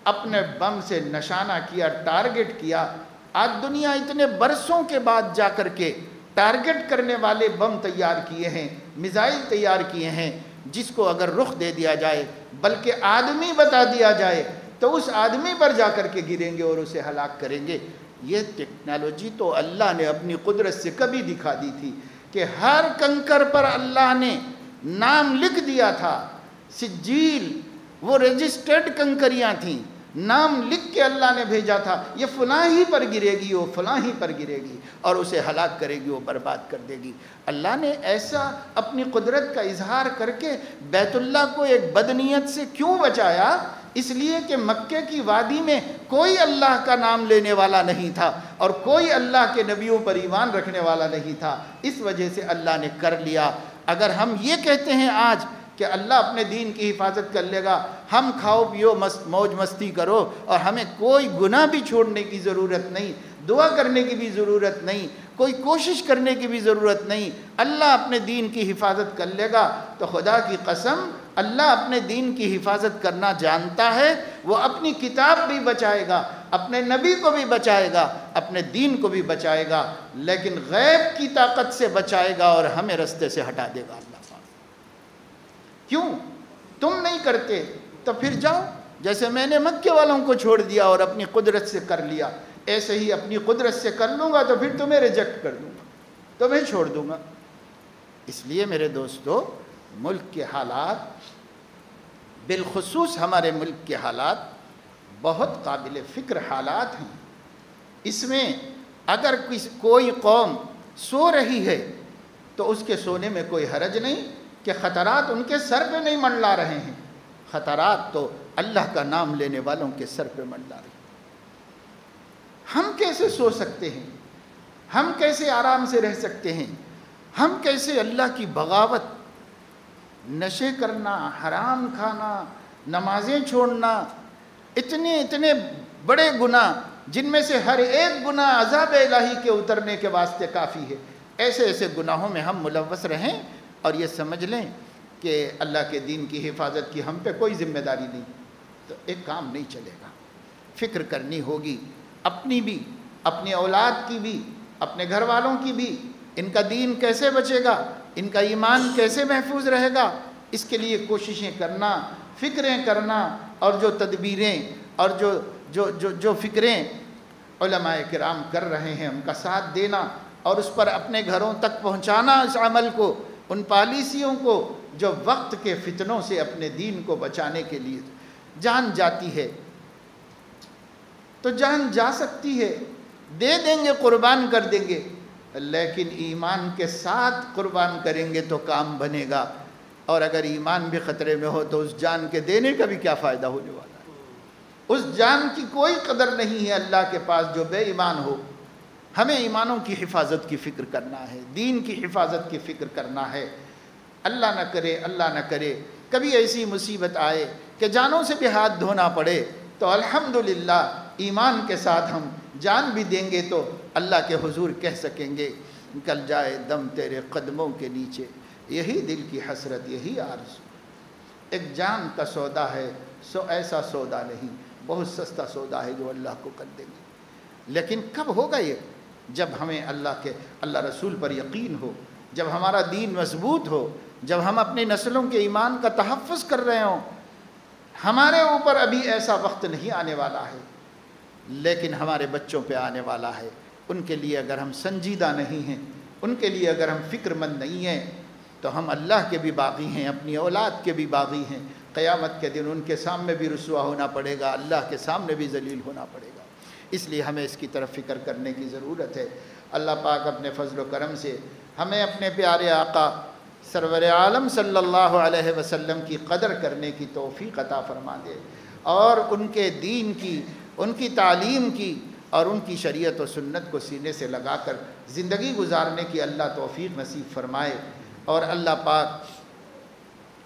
اپنے بم سے نشانہ کیا، ٹارگٹ کیا۔ آج دنیا اتنے برسوں کے بعد جا کر کے ٹارگٹ کرنے والے بم تیار کیے ہیں، میزائل تیار کیے ہیں، جس کو اگر رخ دے دیا جائے بلکہ آدمی بتا دیا جائے تو اس آدمی پر جا کر کے گریں گے اور اسے ہلاک کریں گے۔ یہ ٹیکنالوجی تو اللہ نے اپنی قدرت سے کبھی دکھا دی تھی کہ ہر کنکر پر اللہ نے نام لکھ دیا تھا۔ سجیل وہ رجسٹرڈ کنکریاں تھیں، نام لکھ کے اللہ نے بھیجا تھا، یہ فلاں ہی پر گرے گی، وہ فلاں ہی پر گرے گی اور اسے ہلاک کرے گی، وہ برباد کر دے گی۔ اللہ نے ایسا اپنی قدرت کا اظہار کر کے بیت اللہ کو ایک بدنیت سے کیوں بچایا؟ اس لیے کہ مکے کی وادی میں کوئی اللہ کا نام لینے والا نہیں تھا اور کوئی اللہ کے نبیوں پر ایمان رکھنے والا نہیں تھا، اس وجہ سے اللہ نے کر لیا۔ اگر ہم یہ کہتے ہیں آج کہ اللہ اپنے دین کی حفاظت کر لے گا، ہم کھاؤ پیو موج مستی کرو اور ہمیں کوئی گناہ بھی چھوڑنے کی ضرورت نہیں، دعا کرنے کی بھی ضرورت نہیں، کوئی کوشش کرنے کی بھی ضرورت نہیں، اللہ اپنے دین کی حفاظت کر لے گا، تو خدا کی قسم اللہ اپنے دین کی حفاظت کرنا جانتا ہے، وہ اپنی کتاب بھی بچائے گا، اپنے نبی کو بھی بچائے گا، اپنے دین کو بھی بچائے گا، لیکن غیب کی طاقت سے بچائے گا اور ہمیں رستے سے ہٹا دے گا اللہ پاک۔ کیوں؟ تم نہیں کرتے تو پھر جاؤ، جیسے میں نے مکے والوں کو چھوڑ دیا اور اپنی قدرت سے کر لیا، ایسے ہی اپنی قدرت سے کر لوں گا تو پھر تمہیں ریجیکٹ کر دوں گا، تمہیں چھوڑ دوں گا۔ اس لیے میرے دوستو، ملک کے حالات، بالخصوص ہمارے ملک کے حالات بہت قابل فکر حالات ہیں۔ اس میں اگر کوئی قوم سو رہی ہے تو اس کے سونے میں کوئی حرج نہیں کہ خطرات ان کے سر پہ نہیں منڈلا رہے ہیں، خطرات تو اللہ کا نام لینے والوں کے سر پہ منڈلا رہے ہیں۔ ہم کیسے سو سکتے ہیں؟ ہم کیسے آرام سے رہ سکتے ہیں؟ ہم کیسے اللہ کی بغاوت، نشے کرنا، حرام کھانا، نمازیں چھوڑنا، اتنے بڑے گناہ جن میں سے ہر ایک گناہ عذاب الہی کے اترنے کے واسطے کافی ہے، ایسے گناہوں میں ہم ملوث رہیں اور یہ سمجھ لیں کہ اللہ کے دین کی حفاظت کی ہم پہ کوئی ذمہ داری نہیں، تو ایک کام نہیں چلے گا۔ فکر کرنی ہوگی، اپنی بھی، اپنی اولاد کی بھی، اپنے گھر والوں کی بھی، ان کا دین کیسے بچے گا، ان کا ایمان کیسے محفوظ رہے گا، اس کے لیے کوششیں کرنا، فکریں کرنا، اور جو تدبیریں اور جو فکریں علماء کرام کر رہے ہیں ان کا ساتھ دینا اور اس پر اپنے گھروں تک پہنچانا اس عمل کو، ان پالیسیوں کو جو وقت کے فتنوں سے اپنے دین کو بچانے کے لیے جان جاتی ہے تو جان جا سکتی ہے، دے دیں گے، قربان کر دیں گے، لیکن ایمان کے ساتھ قربان کریں گے تو کام بنے گا، اور اگر ایمان بھی خطرے میں ہو تو اس جان کے دینے کا بھی کیا فائدہ ہونے والا ہے؟ اس جان کی کوئی قدر نہیں ہے اللہ کے پاس جو بے ایمان ہو۔ ہمیں ایمانوں کی حفاظت کی فکر کرنا ہے، دین کی حفاظت کی فکر کرنا ہے۔ اللہ نہ کرے کبھی ایسی مصیبت آئے کہ جانوں سے بھی ہاتھ دھونا پڑے تو الحمدللہ ایمان کے ساتھ ہم جان بھی دیں گے تو اللہ کے حضور کہہ سکیں گے نکل جائے دم تیرے قدموں کے نیچے، یہی دل کی حسرت، یہی آرزو۔ ایک جان کا سودا ہے، سو ایسا سودا نہیں، بہت سستا سودا ہے جو اللہ کو کر دیں گے۔ لیکن کب ہوگا یہ؟ جب ہمیں اللہ رسول پر یقین ہو، جب ہمارا دین مضبوط ہو، جب ہم اپنی نسلوں کے ایمان کا تحفظ کر رہے ہوں۔ ہمارے اوپر ابھی ایسا وقت نہیں آنے والا ہے، لیکن ہمارے بچوں پہ آنے والا ہے۔ ان کے لیے اگر ہم سنجیدہ نہیں ہیں، ان کے لیے اگر ہم فکر مند نہیں ہیں تو ہم اللہ کے بھی باغی ہیں، اپنی اولاد کے بھی باغی ہیں۔ قیامت کے دن ان کے سامنے بھی رسوا ہونا پڑے گا، اللہ کے سامنے بھی ذلیل ہونا پڑے گا۔ اس لیے ہمیں اس کی طرف فکر کرنے کی ضرورت ہے۔ اللہ پاک اپنے فضل و کرم سے ہمیں اپنے پیارے آقا سرور عالم صلی اللہ علیہ وسلم کی قدر کرنے کی توفیق عطا فرما دے، اور ان کے دین کی، ان کی تعلیم کی اور ان کی شریعت و سنت کو سینے سے لگا کر زندگی گزارنے کی اللہ توفیق نصیب فرمائے، اور اللہ پاک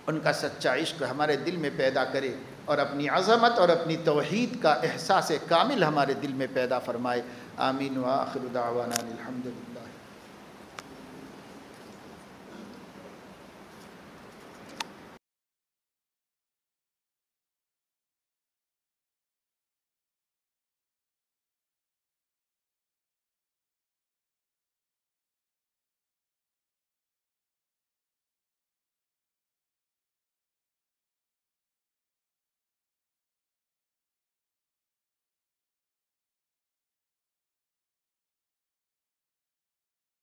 ان کا سچا عشق ہمارے دل میں پیدا کرے، اور اپنی عظمت اور اپنی توحید کا احساس کامل ہمارے دل میں پیدا فرمائے۔ آمین وآخر دعوانا الحمدللہ۔